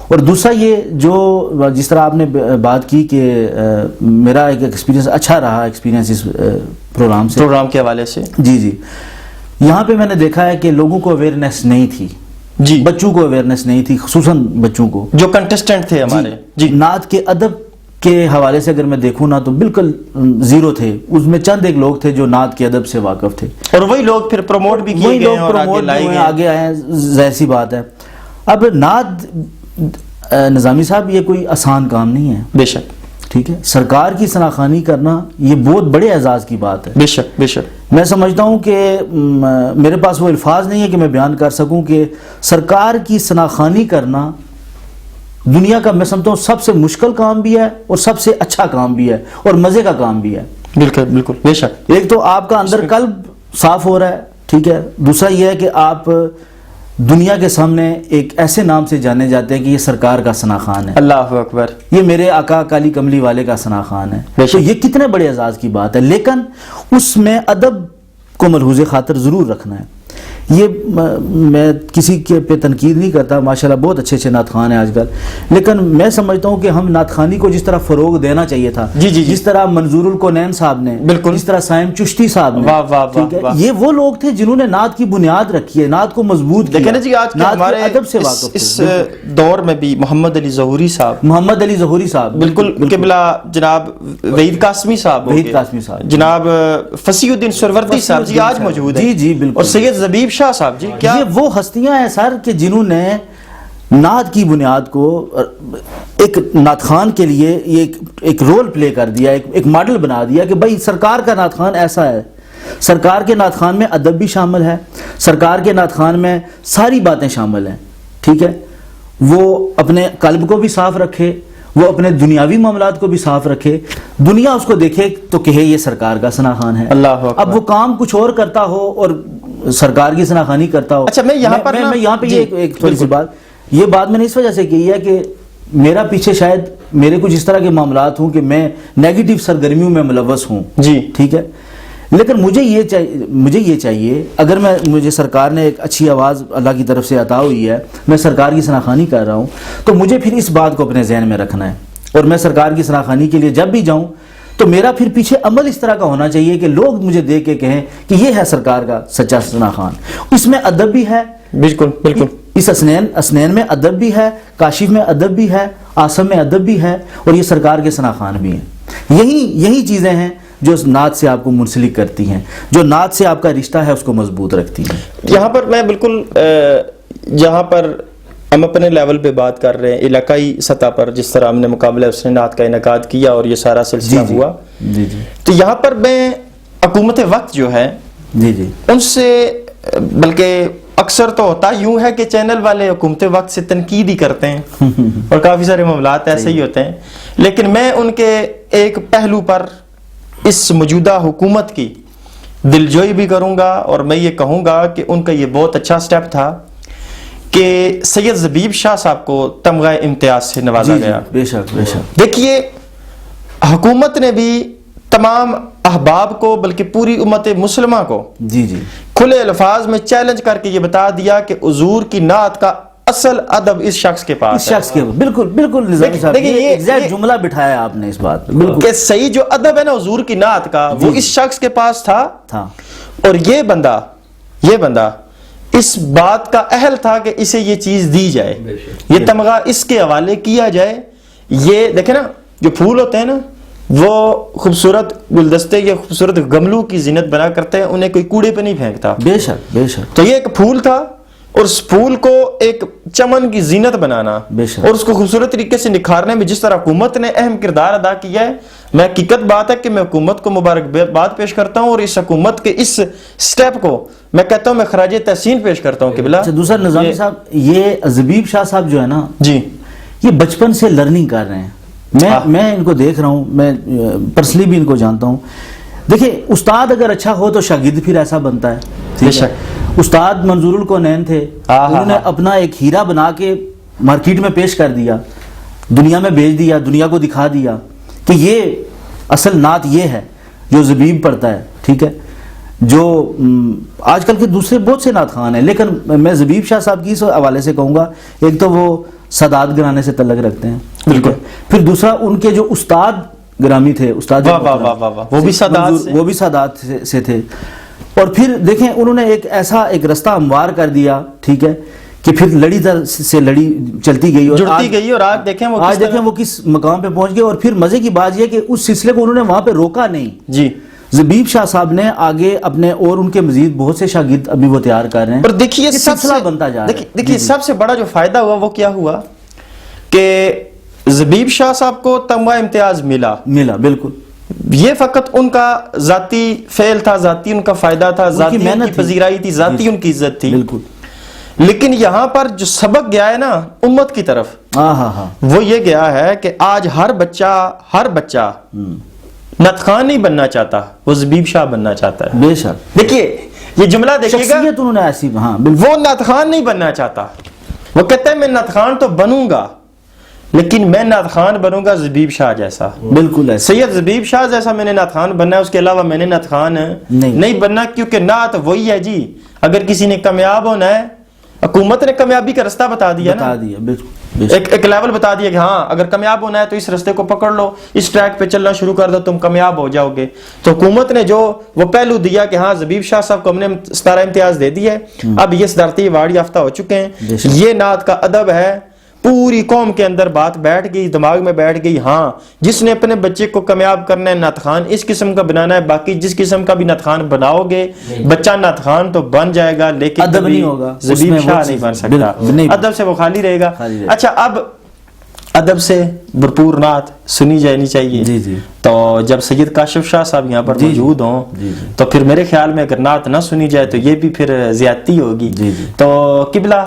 اور دوسرا یہ جو جس طرح آپ نے بات کی کہ میرا ایک ایکسپیرینس اچھا رہا، ایکسپیرینس اس پروگرام کے حوالے سے. جی یہاں پہ میں نے دیکھا ہے کہ لوگوں کو اویئرنیس نہیں تھی، بچوں کو اویئرنیس نہیں تھی، خصوصاً بچوں کو جو کنٹسٹنٹ تھے ہمارے. نعت کے ادب کے حوالے سے اگر میں دیکھوں نا تو بالکل زیرو تھے. اس میں چند ایک لوگ تھے جو نعت کے ادب سے واقف تھے, اور وہی لوگ پھر پروموٹ بھی کیے گئے اور آگے آئے ہیں, ظاہر سی بات ہے. اب نعت نظامی صاحب یہ کوئی آسان کام نہیں ہے. بے شک. ٹھیک ہے, سرکار کی ثناخوانی کرنا یہ بہت بڑے اعزاز کی بات ہے. بے شک بے شک. میں سمجھتا ہوں کہ میرے پاس وہ الفاظ نہیں ہے کہ میں بیان کر سکوں کہ سرکار کی ثناخوانی کرنا دنیا کا میں سمجھتا ہوں سب سے مشکل کام بھی ہے اور سب سے اچھا کام بھی ہے اور مزے کا کام بھی ہے. بالکل بالکل بے شک. ایک تو آپ کا اندر قلب صاف ہو رہا ہے, ٹھیک ہے. دوسرا یہ ہے کہ آپ دنیا کے سامنے ایک ایسے نام سے جانے جاتے ہیں کہ یہ سرکار کا ثنا خان ہے. اللہ اکبر. یہ میرے آقا کالی کملی والے کا ثنا خان ہے. تو یہ کتنے بڑے اعزاز کی بات ہے, لیکن اس میں ادب کو ملحوظ خاطر ضرور رکھنا ہے. یہ میں کسی کے پہ تنقید نہیں کرتا, ماشاءاللہ بہت اچھے اچھے نعت خوان ہیں آج کل, لیکن میں سمجھتا ہوں کہ ہم نعت خوانی کو جس طرح فروغ دینا چاہیے تھا, جس طرح منظور الکونین صاحب نے, بالکل جس طرح سائم چشتی صاحب نے, ٹھیک ہے, یہ وہ لوگ تھے جنہوں نے نعت کی بنیاد رکھی ہے, نعت کو مضبوط کیا. لیکن جی آج ہمارے ادب سے واقف اس دور میں بھی محمد علی ظہوری صاحب, بالکل قبلہ جناب وحید قاسمی صاحب, جناب فصیح الدین سروردی صاحب جی آج موجود ہیں. جی جی بالکل. اور سید زبیب شاہ صاحب جی, کیا یہ وہ ہستیاں ہیں سر کہ جنہوں نے نعت کی بنیاد کو ایک نعت خوان کے لیے یہ ایک رول پلے کر دیا, ایک ماڈل بنا دیا کہ بھائی سرکار کا نعت خوان ایسا ہے. سرکار کے نعت خوان میں ادب بھی شامل ہے, سرکار کے نعت خوان میں ساری باتیں شامل ہیں. ٹھیک ہے, وہ اپنے قلب کو بھی صاف رکھے, وہ اپنے دنیاوی معاملات کو بھی صاف رکھے, دنیا اس کو دیکھے تو کہے یہ سرکار کا ثنا خان ہے. اللہ اب وہ کام کچھ اور کرتا ہو اور سرکار کی ثنا خوانی کرتا ہو. اچھا, میں یہاں پہ ایک تھوڑی سی بات, یہ بات میں نے اس وجہ سے کی ہے کہ میرا پیچھے شاید میرے کچھ اس طرح کے معاملات ہوں کہ میں نیگیٹو سرگرمیوں میں ملوث ہوں جی, ٹھیک ہے, لیکن مجھے یہ چاہیے اگر مجھے سرکار نے ایک اچھی آواز اللہ کی طرف سے عطا ہوئی ہے, میں سرکار کی ثنا خوانی کر رہا ہوں, تو مجھے پھر اس بات کو اپنے ذہن میں رکھنا ہے, اور میں سرکار کی ثنا خوانی کے لیے جب بھی جاؤں تو میرا پھر پیچھے عمل اس طرح کا ہونا چاہیے کہ لوگ مجھے دیکھ کے کہیں کہ یہ ہے سرکار کا سچا ثنا خان. اس میں ادب بھی ہے, بالکل بالکل, اس اسنین میں ادب بھی ہے, کاشف میں ادب بھی ہے, آسم میں ادب بھی ہے, اور یہ سرکار کے ثنا خان بھی ہیں. یہی چیزیں ہیں جو نعت سے آپ کو منسلک کرتی ہیں, جو نعت سے آپ کا رشتہ ہے اس کو مضبوط رکھتی ہیں. یہاں پر میں بالکل جہاں پر ہم اپنے لیول پہ بات کر رہے ہیں علاقائی سطح پر, جس طرح ہم نے مقابلہ حسن نعت کا انعقاد کیا اور یہ سارا سلسلہ ہوا, تو یہاں پر میں حکومت وقت جو ہے ان سے, بلکہ اکثر تو ہوتا یوں ہے کہ چینل والے حکومت وقت سے تنقید ہی کرتے ہیں اور کافی سارے معاملات ایسے ہی ہوتے ہیں, لیکن میں ان کے ایک پہلو پر اس موجودہ حکومت کی دلجوئی بھی کروں گا, اور میں یہ کہوں گا کہ ان کا یہ بہت اچھا سٹیپ تھا کہ سید زبیب شاہ صاحب کو تمغہ امتیاز سے نوازا گیا. بے شک بے شک. دیکھیے حکومت نے بھی تمام احباب کو بلکہ پوری امت مسلمہ کو کھلے الفاظ میں چیلنج کر کے یہ بتا دیا کہ حضور کی نعت کا اصل ادب اس شخص کے پاس ہے. بالکل بالکل نظامی صاحب, یہ ایگزیکٹ جملہ بٹھایا آپ نے اس بات پہ کہ صحیح جو ادب ہے نا حضور کی نعت کا وہ اس شخص کے پاس تھا, اور یہ بندہ اس بات کا اہل تھا کہ اسے یہ چیز دی جائے, یہ تمغہ اس کے حوالے کیا جائے. یہ دیکھیں نا جو پھول ہوتے ہیں نا وہ خوبصورت گلدستے یا خوبصورت گملوں کی زینت بنا کرتے ہیں, انہیں کوئی کوڑے پہ نہیں پھینکتا. بے شک بے شک. تو یہ ایک پھول تھا, اور اس پھول کو ایک چمن کی زینت بنانا اور اس کو خوبصورت طریقے سے نکھارنے میں جس طرح حکومت نے اہم کردار ادا کیا ہے, میں حقیقت بات ہے کہ میں حکومت کو مبارکباد پیش کرتا ہوں, اور اس حکومت کے اس سٹیپ کو میں کہتا ہوں میں خراج تحسین پیش کرتا ہوں. قبلہ دوسرا نظامی صاحب, یہ زبیب شاہ صاحب جو ہے نا جی, یہ بچپن سے لرننگ کر رہے ہیں. میں ان کو دیکھ رہا ہوں, میں پرسنلی بھی ان کو جانتا ہوں. دیکھیں استاد اگر اچھا ہو تو شاگرد پھر ایسا بنتا ہے. استاد منظور الکونین تھے, انہوں نے اپنا ایک ہیرا بنا کے مارکیٹ میں پیش کر دیا, دنیا میں بیچ دیا, دنیا کو دکھا دیا کہ یہ اصل نعت یہ ہے جو زبیب پڑھتا ہے. ٹھیک ہے, جو آج کل کے دوسرے بہت سے نعت خوان ہیں, لیکن میں زبیب شاہ صاحب کی اس حوالے سے کہوں گا, ایک تو وہ سادات گھرانے سے تعلق رکھتے ہیں, بالکل, پھر دوسرا ان کے جو استاد گرامی تھے, استاد وہ بھی سادات سے تھے, اور پھر دیکھیں انہوں نے ایک ایسا ایک رستہ ہموار کر دیا, ٹھیک ہے, کہ پھر لڑی در سے لڑی چلتی گئی اور جڑتی گئی، اور آج دیکھیں وہ کس مقام پہ پہنچ گئے. اور پھر مزے کی بات یہ کہ اس سلسلے کو انہوں نے وہاں پہ روکا نہیں. جی زبیب شاہ صاحب نے آگے اپنے اور ان کے مزید بہت سے شاگرد ابھی وہ تیار کر رہے ہیں. اور دیکھیے سلسلہ بنتا جا رہا ہے. دیکھیے سب سے بڑا جو فائدہ ہوا وہ کیا ہوا کہ زبیب شاہ صاحب کو تمغہ امتیاز ملا. بالکل. یہ فقط ان کا ذاتی فعل تھا، ذاتی ان کا فائدہ تھا، ذاتی ان کی پذیرائی تھی، ذاتی ان کی عزت تھی. بالکل. لیکن یہاں پر جو سبق گیا ہے نا امت کی طرف، وہ یہ گیا ہے کہ آج ہر بچہ نطخان نہیں بننا چاہتا، وہ زبیب شاہ بننا چاہتا ہے. بے شک. دیکھیے یہ جملہ دیکھیے گا، انہوں نے ایسی وہ نطخان نہیں بننا چاہتا، وہ کہتا ہے میں نطخان تو بنوں گا لیکن میں نعت خان بنوں گا زبیب شاہ جیسا. بالکل سید زبیب شاہ جیسا میں نے نعت خان بننا ہے، اس کے علاوہ میں نے نعت خان نہیں بننا، کیونکہ نعت وہی ہے جی. اگر کسی نے کامیاب ہونا ہے، حکومت نے کامیابی کا رستہ بتا دیا نا، ایک لیول بتا دیا کہ ہاں اگر کامیاب ہونا ہے تو اس رستے کو پکڑ لو، اس ٹریک پہ چلنا شروع کر دو، تم کامیاب ہو جاؤ گے. تو حکومت نے جو وہ پہلو دیا کہ ہاں زبیب شاہ صاحب کو ہم نے 17 امتیاز دے دی ہے، اب یہ صدارتی ایوارڈ یافتہ ہو چکے ہیں. یہ نعت کا ادب ہے، پوری قوم کے اندر بات بیٹھ گئی، دماغ میں بیٹھ گئی. ہاں جس نے اپنے بچے کو کامیاب کرنا ہے نعت خان اس قسم کا بنانا ہے، باقی جس قسم کا بھی نعت خان بناؤ گے بچہ نعت خان تو بن جائے گا لیکن ادب نہیں ہوگا، زبیب شاہ نہیں بن سکتا، ادب سے وہ خالی رہے گا. اچھا اب ادب سے بھرپور نعت سنی جانی چاہیے. تو جب سید کاشف شاہ صاحب یہاں پر موجود ہوں تو پھر میرے خیال میں اگر نعت نہ سنی جائے تو یہ بھی پھر زیادتی ہوگی. تو قبلہ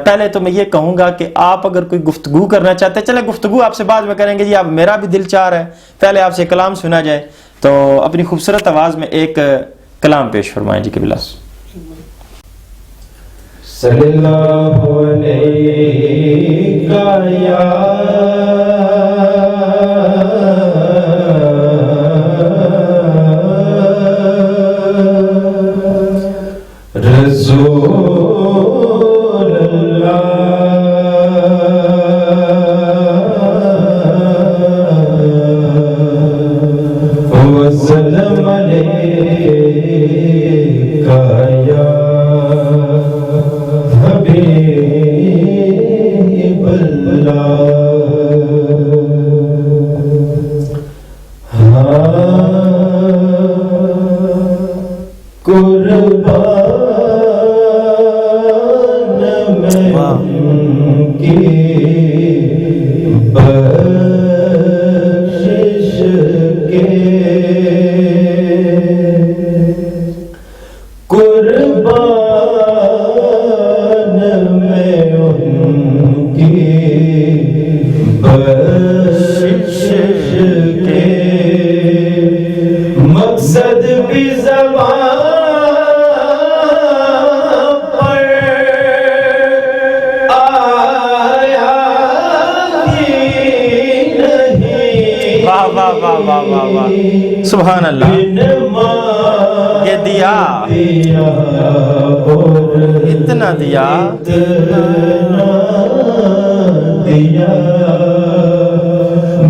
پہلے تو میں یہ کہوں گا کہ آپ اگر کوئی گفتگو کرنا چاہتے ہیں، چلے گفتگو آپ سے بعد میں کریں گے جی، اب میرا بھی دل چاہ رہا ہے پہلے آپ سے کلام سنا جائے. تو اپنی خوبصورت آواز میں ایک کلام پیش فرمائیں جی قبلہ. صلی اللہ علیہ یا رسول وسلم علیک یا حبیب اللہ. قربان میں کی بخشش کے قربان میں ان کی بخشش کے مقصد بھی زبان پر آیا ہی نہیں. واہ واہ واہ واہ واہ واہ، سبحان اللہ. یہ دیا اتنا دیا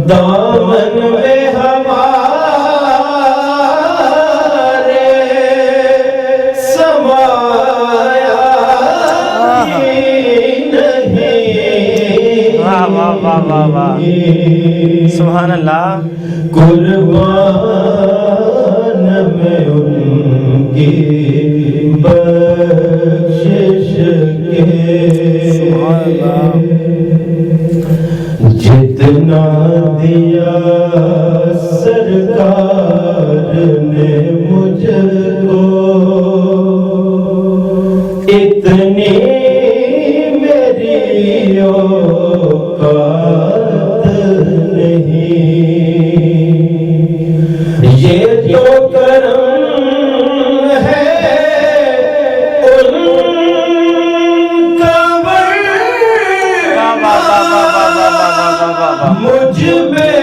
دامن میں ہمارے سمایا ہی نہیں. واہ واہ واہ واہ واہ، سبحان اللہ. قربان میں ان کی بخشش کے جتنا دیا سرکار نے مجھ کو اتنی میری اوقات نہیں. یہ تو کرم ہے ان کا مجھ میں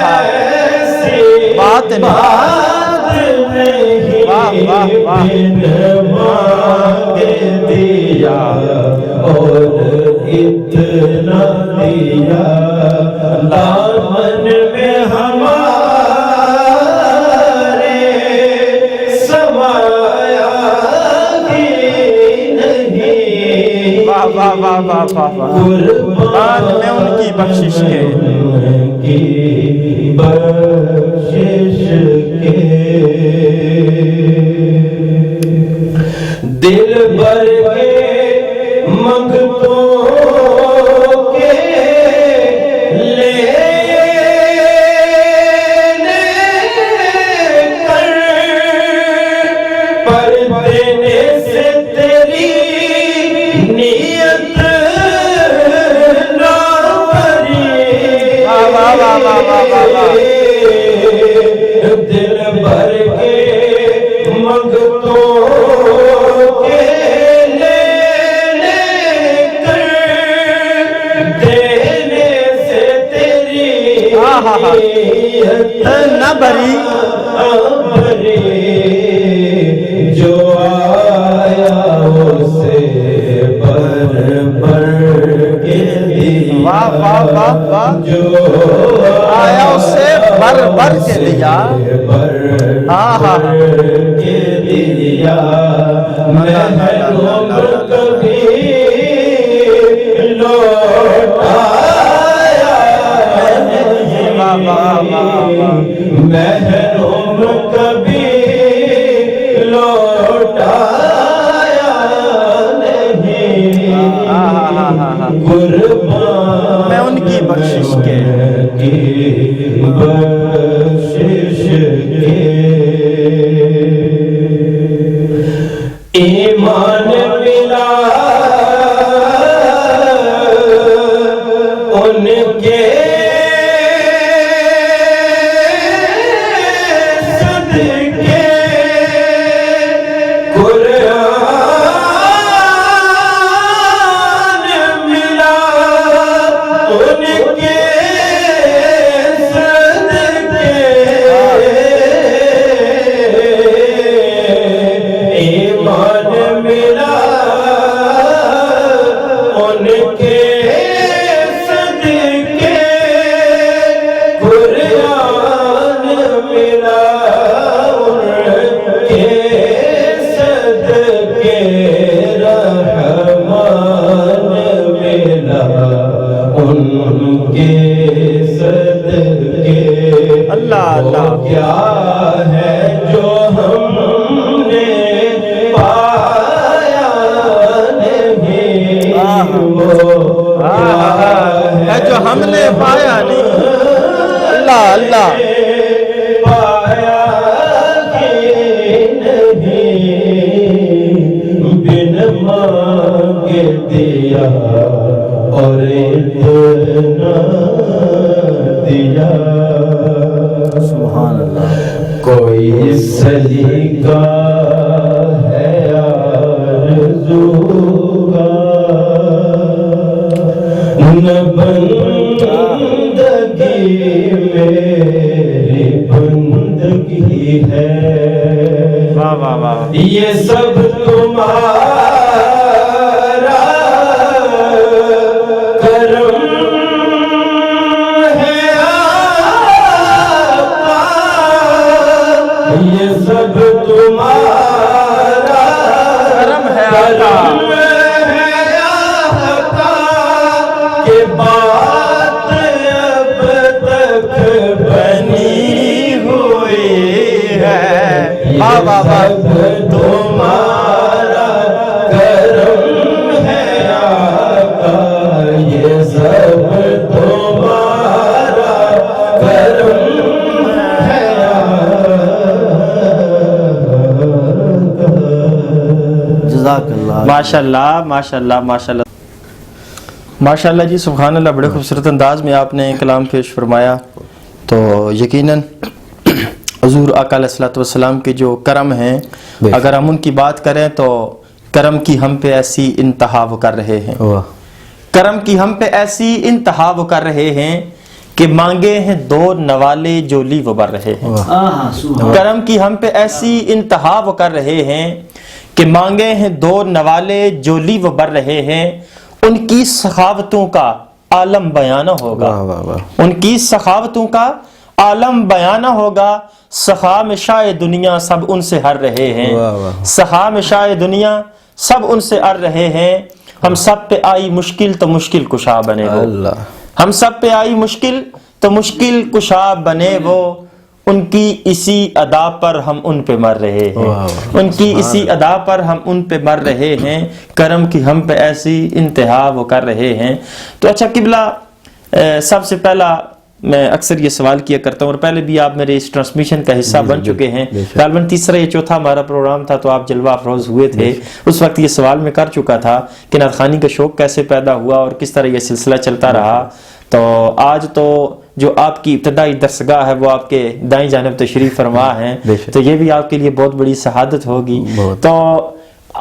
ایسی بات نہیں مانگ دیا اور اتنا دیا دامن میں ہمارے سمایا ہی نہیں. واہ واہ واہ واہ واہ، قربان میں ان کی بخشش کے، کی بخشش کے، دل بھر کے منگتوں کے لینے کر، پر دینے سے تیری نیت نہ بھری، دل بھر کے منگتوں کے لینے کر، دینے سے تیری نیت نہ بری، بھری، جو آیا اسے بھر بھر کے دیا، واہ واہ واہ واہ، جو آیا اسے بھر بھر کے دیا، بھر بھر کے دیا، محروم کبھی لوٹایا نہیں، محروم کبھی لوٹایا نہیں، قربان میں ان کی بخشش کے، کی بخشش کے، ایمان ملا ان کے صدقے، قرآن ملا ان کے صدقے، ایمان ملا ان کے صدقے، قرآن ملا ان کے صدقے، رحمان ملا ان کے صدقے، اللہ اللہ، وہ کیا ہے جو ہم نے پایا نہیں، وہ کیا ہے جو ہم نے پایا نہیں، اللہ اللہ، پایا ہی نہیں، بن مانگے دیا اور اتنا دیا، سبحان اللہ، کوئی سلیقہ ہے آرزو کا، نہ بندگی میری بندگی ہے، واہ واہ واہ، یہ سب تمہارا کرم ہے آقا، یہ سب تمہارا کرم ہے آقا، کرم ہے آقا، کہ بات اب تک بنی ہوئی ہے، واہ واہ واہ، تمہارا کرم ہے آقا، یہ سب تمہارا کرم ہے آقا۔ جزاک اللہ، ماشاء اللہ ماشاء اللہ ماشاء اللہ ماشاء اللہ جی، سبحان اللہ، بڑے خوبصورت انداز میں آپ نے کلام پیش فرمایا۔ تو یقیناً حضور آقا علیہ الصلوۃ والسلام کے جو کرم ہیں، اگر ہم ان کی بات کریں تو کرم کی ہم پہ ایسی انتہا وہ کر رہے ہیں، کرم کی ہم پہ ایسی انتہا وہ کر رہے ہیں کہ مانگے ہیں دو نوالے جو لی وہ بر رہے ہیں، کرم کی ہم پہ ایسی انتہا وہ کر رہے ہیں کہ مانگے ہیں دو نوالے جو لی وہ بر رہے ہیں، ان کی سخاوتوں کا عالم بیانہ ہوگا، ان کی سخاوتوں کا عالم بیانہ ہوگا، سخا میں شائع دنیا سب ان سے ہر رہے ہیں، سخا میں شائع دنیا سب ان سے ار رہے ہیں، ہم سب پہ آئی مشکل تو مشکل کشا بنے وہ، اللہ ہم سب پہ آئی مشکل تو مشکل کشا بنے وہ، ان کی اسی ادا پر ہم ان پہ مر رہے ہیں، ان کی اسی ادا پر ہم ان پہ مر رہے ہیں، کرم کی ہم پہ ایسی انتہا وہ کر رہے ہیں۔ تو اچھا قبلہ، سب سے پہلا میں اکثر یہ سوال کیا کرتا ہوں، اور پہلے بھی آپ میرے اس ٹرانسمیشن کا حصہ بن چکے ہیں، غالباً تیسرا یا چوتھا ہمارا پروگرام تھا تو آپ جلوہ افروز ہوئے تھے، اس وقت یہ سوال میں کر چکا تھا کہ نعت خوانی کا شوق کیسے پیدا ہوا اور کس طرح یہ سلسلہ چلتا رہا۔ تو آج تو جو آپ کی ابتدائی درسگاہ ہے وہ آپ کے دائیں جانب تشریف فرما ہیں، تو یہ بھی آپ کے لیے بہت بڑی سعادت ہوگی۔ تو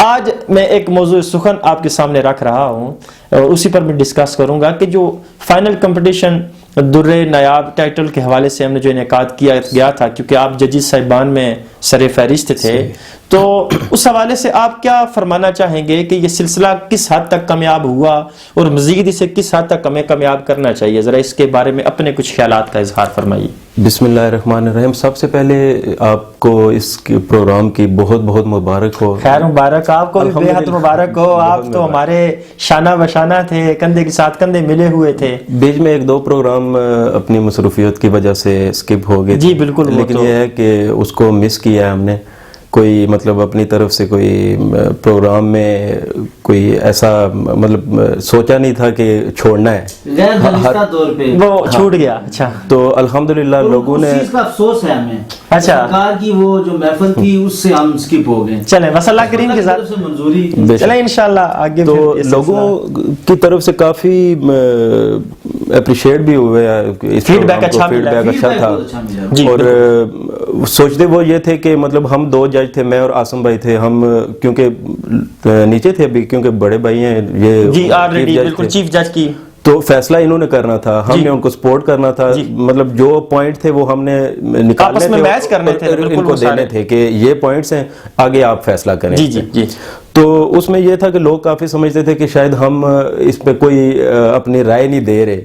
آج میں ایک موضوع سخن آپ کے سامنے رکھ رہا ہوں اور اسی پر میں ڈسکس کروں گا کہ جو فائنل کمپٹیشن در نایاب ٹائٹل کے حوالے سے ہم نے جو انعقاد کیا گیا تھا، کیونکہ آپ ججز صاحبان میں سر فہرست تھے، تو اس حوالے سے آپ کیا فرمانا چاہیں گے کہ یہ سلسلہ کس حد تک کامیاب ہوا اور مزید اسے کس حد تک ہمیں کامیاب کرنا چاہیے؟ ذرا اس کے بارے میں اپنے کچھ خیالات کا اظہار فرمائیے۔ بسم اللہ الرحمن الرحیم۔ سب سے پہلے آپ کو اس پروگرام کی بہت بہت مبارک ہو۔ خیر مبارک، آپ کو بھی بے حد مبارک ہو، آپ تو ہمارے شانہ بشانہ تھے، کندھے کے ساتھ کندھے ملے ہوئے تھے۔ بیچ میں ایک دو پروگرام اپنی مصروفیت کی وجہ سے سکپ ہو گئے، جی بالکل، لیکن یہ ہے کہ اس کو مس کیا ہے ہم نے، کوئی مطلب اپنی طرف سے کوئی پروگرام میں کوئی ایسا مطلب سوچا نہیں تھا کہ چھوڑنا ہے، غیر دانستہ طور پہ وہ چھوٹ گیا۔ اچھا، تو الحمدللہ لوگوں نے اس چیز کا افسوس ہے ہمیں، اچھا سرکار کی وہ جو محفل تھی اس سے ہم سکپ ہو گئے، چلیں بس اللہ کریم کے ساتھ منظوری چلیں انشاءاللہ آگے۔ تو لوگوں کی طرف سے کافی اپریشیٹ بھی ہوئے، فیڈ بیک اچھا تھا، جی، اور سوچتے وہ یہ تھے کہ مطلب ہم دو جج تھے، میں اور آسم بھائی تھے، ہم کیونکہ نیچے تھے ابھی کیونکہ بڑے بھائی ہیں یہ جی آلریڈی بالکل چیف جج کی، تو فیصلہ انہوں نے کرنا تھا، ہم نے ان کو سپورٹ کرنا تھا، مطلب جو پوائنٹ تھے وہ ہم نے نکالنے آپس میں میچ کرنے تھے، ان کو دینے تھے کہ یہ پوائنٹس ہیں، آگے آپ فیصلہ کریں۔ جی جی جی۔ تو اس میں یہ تھا کہ لوگ کافی سمجھتے تھے کہ شاید ہم اس پہ کوئی اپنی رائے نہیں دے رہے،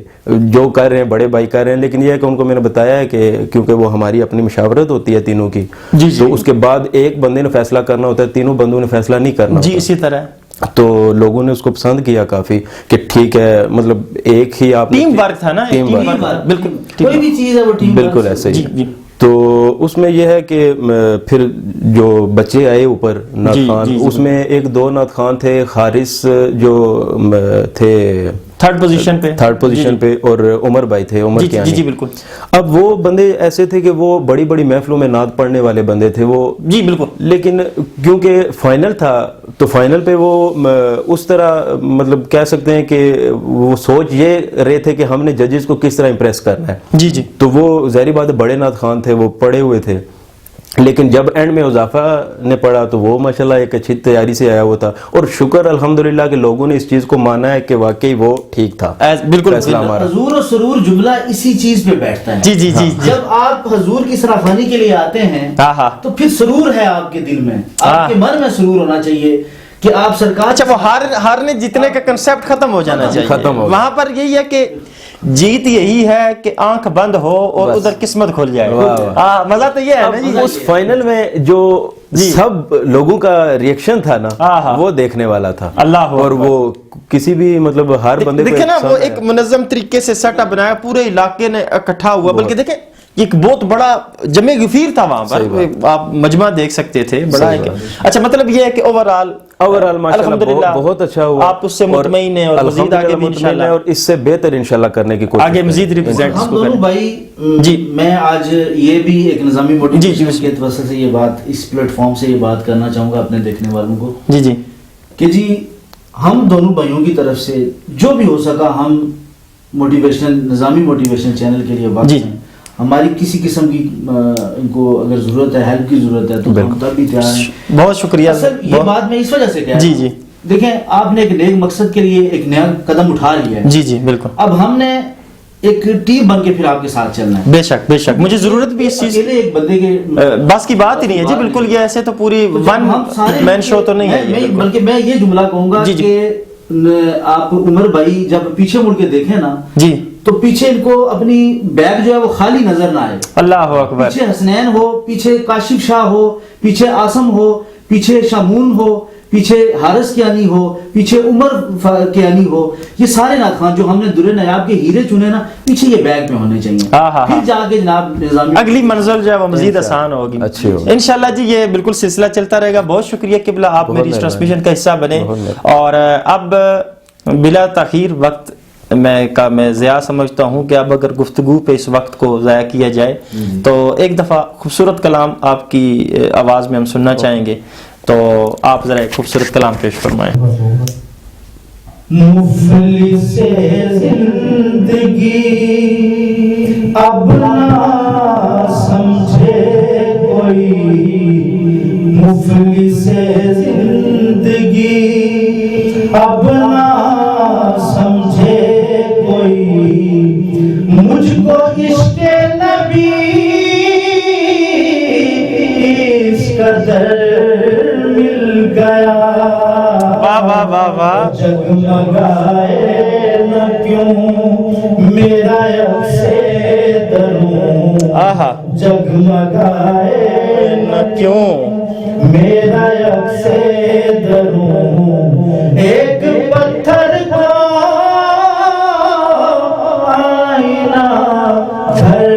جو کر رہے ہیں بڑے بھائی کر رہے ہیں، لیکن یہ ہے کہ ان کو میں نے بتایا ہے کہ کیونکہ وہ ہماری اپنی مشاورت ہوتی ہے تینوں کی، تو اس کے بعد ایک بندے نے فیصلہ کرنا ہوتا ہے، تینوں بندوں نے فیصلہ نہیں کرنا جی اسی طرح۔ تو لوگوں نے اس کو پسند کیا کافی کہ ٹھیک ہے، مطلب ایک ہی آپ ٹیم ورک تھا نا، ٹیم ورک بالکل، کوئی بھی چیز ہے وہ ٹیم بالکل ایسے ہی۔ تو اس میں یہ ہے کہ پھر جو بچے آئے اوپر نعت خوان، اس میں ایک دو نعت خوان تھے، حارث جو تھے تھرڈ پوزیشن پہ اور عمر بھائی تھے، عمر کیانی۔ جی بالکل۔ اب وہ بندے ایسے تھے کہ وہ بڑی بڑی محفلوں میں نعت پڑھنے والے بندے تھے وہ، جی بالکل، لیکن کیونکہ فائنل تھا تو فائنل پہ وہ اس طرح مطلب کہہ سکتے ہیں کہ وہ سوچ یہ رہے تھے کہ ہم نے ججز کو کس طرح امپریس کرنا ہے۔ جی جی۔ تو وہ ظاہری بات ہے بڑے نعت خوان تھے، وہ پڑھے ہوئے تھے، لیکن جب اینڈ میں اضافہ نے پڑھا تو وہ ماشاءاللہ ایک اچھی تیاری سے آیا ہوا تھا، اور شکر الحمدللہ کہ لوگوں نے اس چیز کو مانا ہے کہ واقعی وہ ٹھیک تھا، بالکل۔ حضور و سرور جملہ اسی چیز پہ بیٹھتا ہے۔ جی جی جی۔ جب آپ حضور کی سراخوانی کے لیے آتے ہیں تو پھر سرور ہے آپ کے دل میں، آپ کے من میں سرور ہونا چاہیے کہ آپ سرکار۔ اچھا، وہ ہارنے جیتنے کا کنسیپٹ ختم ہو جانا چاہیے، ختم ہو، وہاں پر یہی ہے کہ جیت یہی ہے کہ آنکھ بند ہو اور ادھر قسمت کھل جائے۔ مزہ تو یہ ہے نا جی، اس فائنل میں جو سب لوگوں کا ریئیکشن تھا نا وہ دیکھنے والا تھا، اللہ، اور وہ کسی بھی مطلب ہر بندے دیکھیں نا وہ ایک منظم طریقے سے سیٹ اپ بنایا، پورے علاقے نے اکٹھا ہوا، بلکہ دیکھیں ایک بہت بڑا جمع غفیر تھا وہاں پر، آپ مجمع دیکھ سکتے تھے بڑا ہے کہ اچھا مطلب یہ ہے کہ اوورال ماشاءاللہ بہت اچھا ہوا، آپ اس سے مطمئن ہیں اور مزید آگے بھی انشاءاللہ اور اس سے بہتر انشاءاللہ کرنے کی کوشش آگے مزید ریپرزینٹ ہم دونوں بھائی جی۔ میں آج یہ بھی ایک نظامی موٹیویشن کے توسط سے یہ بات اس پلیٹ فارم سے یہ بات کرنا چاہوں گا اپنے دیکھنے والوں کو، جی جی، کہ جی ہم دونوں بھائیوں کی طرف سے جو بھی ہو سکا ہم موٹیویشن نظامی موٹیویشن چینل کے لیے وقت ہیں، ہماری کسی قسم کی ان کو اگر ضرورت ہے، ہیلپ کی ضرورت ہے تو ہم تب بھی تیار ہیں۔ بہت شکریہ۔ یہ بات میں اس وجہ سے کہہ رہا ہوں، جی جی، دیکھیں آپ نے ایک نیک مقصد کے لیے ایک نیا قدم اٹھا لیا ہے، جی جی بالکل، اب ہم نے ایک ٹیم بن کے پھر آپ کے ساتھ چلنا ہے۔ بے شک بے شک، مجھے ضرورت بھی اس چیز، ایک بندے کے بس کی بات ہی نہیں ہے جی بالکل، یہ ایسے تو پوری ون مین شو تو نہیں ہے، بلکہ میں یہ جملہ کہوں گا کہ آپ عمر بھائی جب پیچھے مڑ کے دیکھیں نا جی تو پیچھے ان کو اپنی بیگ جو ہے وہ خالی نظر نہ آئے، اللہ اکبر، پیچھے حسنین ہو، پیچھے کاشف شاہ ہو، پیچھے آسم ہو، پیچھے شامون ہو، پیچھے حارث کیانی ہو, پیچھے عمر کیانی ہو, یہ سارے نعت خوان جو ہم نے درِ نایاب کے ہیرے چنے نا, پیچھے یہ بیگ میں ہونے چاہیے. پھر جا کے جناب نظامی اگلی منزل جو ہے وہ مزید آسان ہوگی اچھی ہوگی انشاءاللہ جی. یہ بالکل سلسلہ چلتا رہے گا. بہت شکریہ قبلہ, آپ میری اس ٹرانسمیشن کا حصہ بنے. اور اب بلا تاخیر وقت میں ضیاء سمجھتا ہوں کہ اب اگر گفتگو پہ اس وقت کو ضائع کیا جائے تو ایک دفعہ خوبصورت کلام آپ کی آواز میں ہم سننا چاہیں گے. تو آپ ذرا ایک خوبصورت کلام پیش فرمائیں. مفلس زندگی اب نہ سمجھے کوئی, مفلس زندگی اب نہ سمجھے کوئی, مجھ کو عشق نبی اس قدر مل گیا, واہ واہ واہ واہ, جگمگائے نہ کیوں میرا یکسے دروں, آہا, جگمگائے نہ کیوں میرا یکسے دروں, ایک پتھر کو آئینہ گھر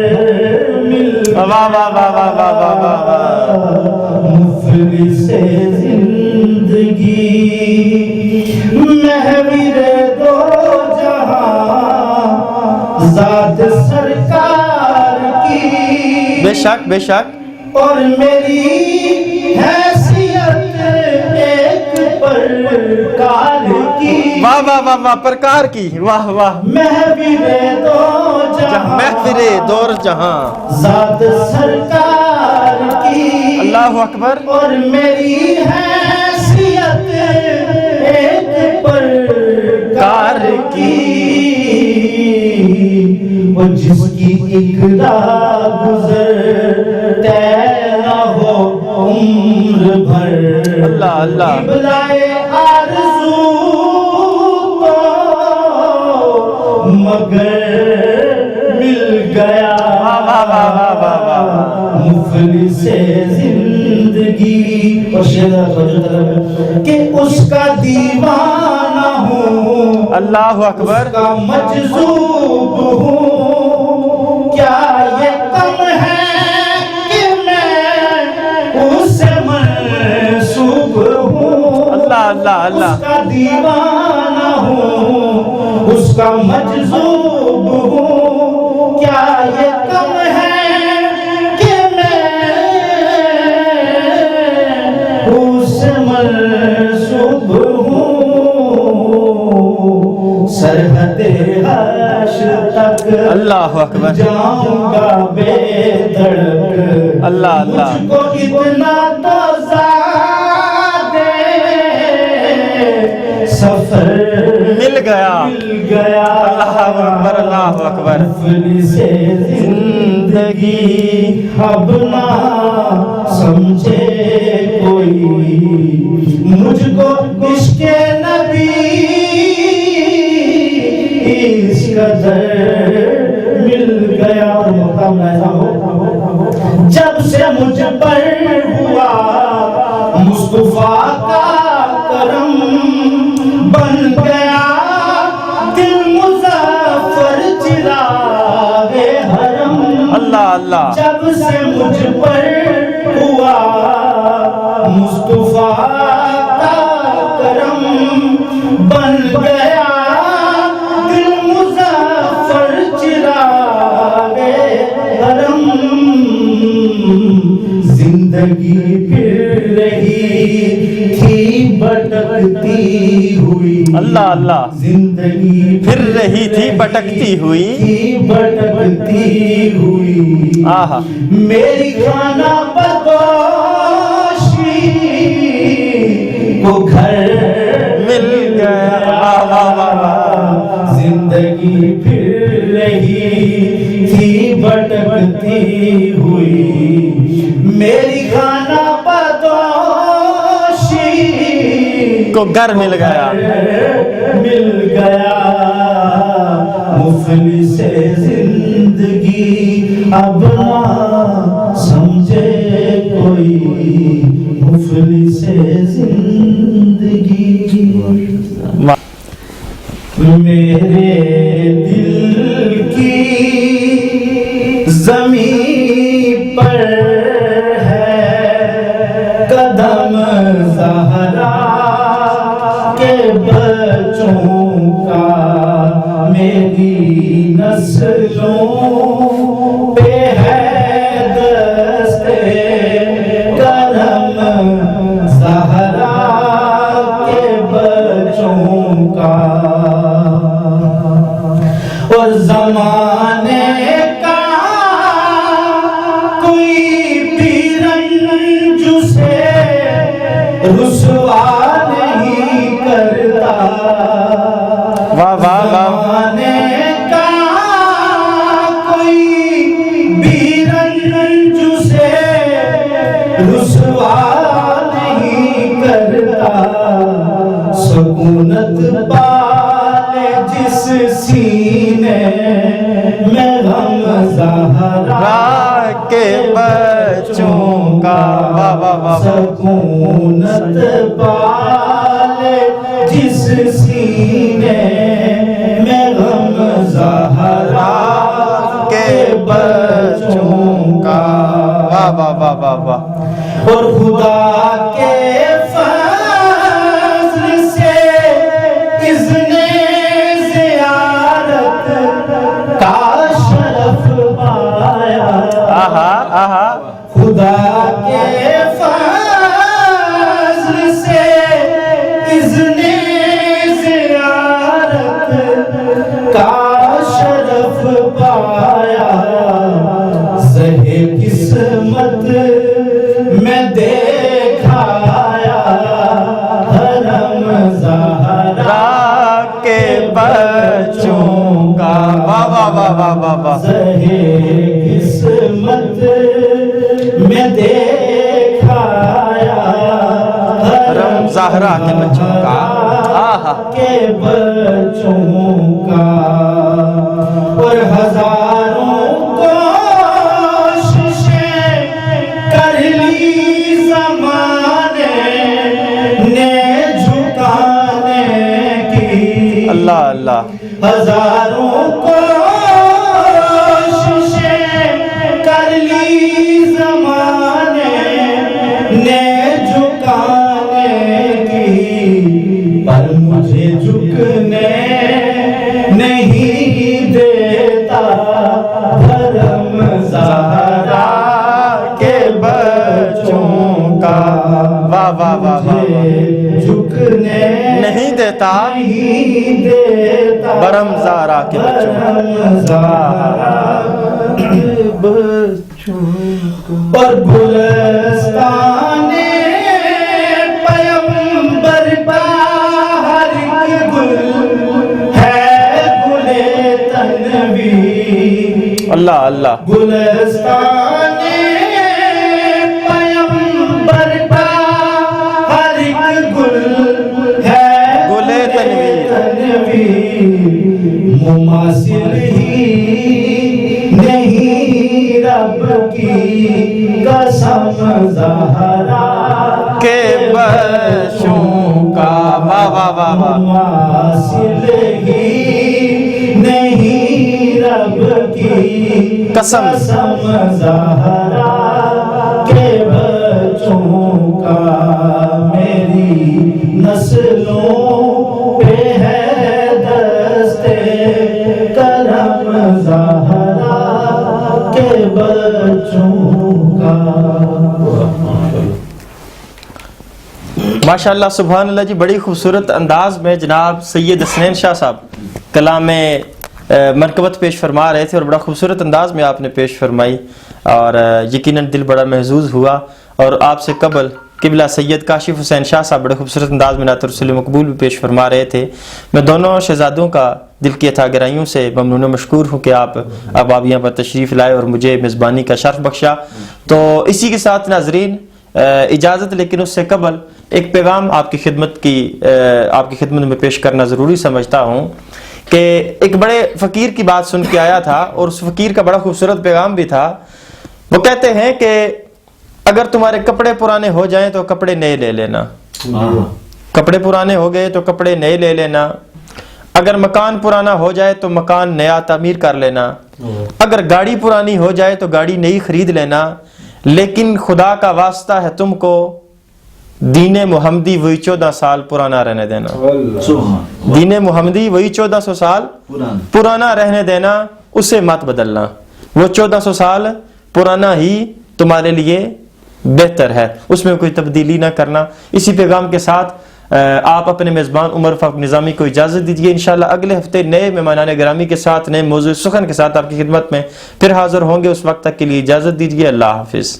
مل واہ واہ واہ واہ واہ واہ واہ. مفلس زندگی محور دو جہاں ذات سرکار کی, بے شک بے شک, اور میری حیثیت ایک پرکار کی, واہ واہ واہ واہ, پرکار کی, واہ واہ, محور دو جہاں محفر دور جہاں, ذات سرکار کی, اللہ اکبر, اور میری حیثیت ایک پرکار کی, وہ جس کی ایک راہ گزر طے نہ ہو عمر بھر, اللہ اللہ, قبلۂ آرزو تو مگر مل گیا, مفلس زندگی اور شعر کہ اس کا دیوانہ ہوں, اللہ اکبر, اس کا مجذوب ہوں, کیا یہ کم ہے کہ میں اس سے منسوب ہوں, اللہ اللہ اللہ, اس کا دیوانہ ہوں, اس کا مجذوب ہوں, کیا یہ کم ہے کہ میں اس منسوب ہوں, سرحد حشر تک اللہ اکبر, جاؤں گا بے دھڑک, اللہ اللہ, مجھ کو اتنا تو زیادہ سفر مل گیا, مل گیا, اللہ اکبر, اللہ اکبر, مفلس زندگی اب نہ سمجھے کوئی, مجھ کو عشق نبی اس قدر مل گیا. اور مقام ایسا ہو جب سے مجھ پر ہوا مصطفیٰ کا کرم, بن گیا دل مظفر چراغ حرم, اللہ اللہ, جب سے مجھ پر ہوا مصطفیٰ کا کرم, بن گیا دل مظفر چراغ حرم, زندگی پھر رہی تھی بھٹکتی ہوئی, اللہ اللہ, زندگی پھر رہی تھی بھٹکتی ہوئی, بھٹکتی ہوئی, آہا, میری خانہ بدوشی کو گھر مل گیا, واہ واہ واہ واہ, زندگی پھر رہی تھی بھٹکتی ہوئی, میری خانہ بدوشی کو گھر مل گیا, مل گیا, مفلس زندگی اب نہ سمجھے کوئی, مفلس زندگی میرے دل کی زمین پر ہے قدم زہرا کے بچوں کا، میری نسلوں پہ ہے دست کرم زہرا کے بچوں کا، اور زمانے کا کوئی پیرنج سے رسوا نہیں کرتا، واہ واہ واہ، زمانے کا کوئی پیرنج سے رسوا نہیں کرتا، سکونت پالے جس سینے میں غم زہرا کے بچوں کا، واہ واہ واہ، سکونت پالے جس سینے میں غم زہرا کے بچوں کا، واہ واہ واہ واہ واہ، اور خدا کے فضل سے اذن زیارت کا شرف پایا، آہا آہا، خدا کے فضل سے اذن زیارت کا شرف پایا، زہے قسمت میں دیکھایا حرم زہرا کے بچوں کا، واہ واہ واہ واہ واہ واہ، زہے قسمت میں دیکھایا حرم زہرا کے بچوں کا، آہا، کے بچوں کا، اور ہزاروں کوششیں کر لی زمانے نے جھکانے کی، اللہ اللہ، ہزاروں کوششیں کر لی زمانے نے جھکانے کی، پر مجھے جھکنے نہیں دیتا حرم زہرا کے بچوں کا، واہ واہ واہ واہ، مجھے جھکنے نہیں دیتا نہیں دیتا برم زہرا کے بچوں کا، حرم زہرا کے بچوں کا، اور گلستان پیمبر پہ ہر ایک گل ہے گل تنویر، اللہ اللہ، گلستان پیمبر پہ ہر ایک گل ہے گل تنویر، مماثل ہی نہیں رب کی قسم زہرا کے بچوں کا، واہ واہ واہ واہ، مماثل ہی نہیں رب کی قسم زہرا کے بچوں کا، میری نسلوں پہ ہے دست کرم زہرا کے بچوں کا۔ ماشاءاللہ سبحان اللہ جی، بڑی خوبصورت انداز میں جناب سید حسنین شاہ صاحب کلام مرکبت پیش فرما رہے تھے، اور بڑا خوبصورت انداز میں آپ نے پیش فرمائی، اور یقیناً دل بڑا محظوظ ہوا۔ اور آپ سے قبل قبلہ سید کاشف حسین شاہ صاحب بڑے خوبصورت انداز میں نعت رسول مقبول بھی پیش فرما رہے تھے۔ میں دونوں شہزادوں کا دل کی عطا گرائیوں سے ممنون و مشکور ہوں کہ آپ اب یہاں پر تشریف لائے اور مجھے میزبانی کا شرف بخشا۔ تو اسی کے ساتھ ناظرین اجازت، لیکن اس سے قبل ایک پیغام آپ کی خدمت میں پیش کرنا ضروری سمجھتا ہوں کہ ایک بڑے فقیر کی بات سن کے آیا تھا، اور اس فقیر کا بڑا خوبصورت پیغام بھی تھا۔ وہ کہتے ہیں کہ اگر تمہارے کپڑے پرانے ہو جائیں تو کپڑے نئے لے لینا، کپڑے پرانے ہو گئے تو کپڑے نئے لے لینا، اگر مکان پرانا ہو جائے تو مکان نیا تعمیر کر لینا، اگر گاڑی پرانی ہو جائے تو گاڑی نئی خرید لینا، لیکن خدا کا واسطہ ہے تم کو دین محمدی وہی 14 سال پرانا رہنے دینا، دین محمدی وہی 1400 سال پرانا رہنے دینا، اسے مت بدلنا، وہ 1400 سال پرانا ہی تمہارے لیے بہتر ہے، اس میں کوئی تبدیلی نہ کرنا۔ اسی پیغام کے ساتھ آپ اپنے میزبان عمر فاروق نظامی کو اجازت دیجیے، انشاءاللہ اگلے ہفتے نئے مہمانان گرامی کے ساتھ نئے موضوع سخن کے ساتھ آپ کی خدمت میں پھر حاضر ہوں گے، اس وقت تک کے لیے اجازت دیجیے، اللہ حافظ۔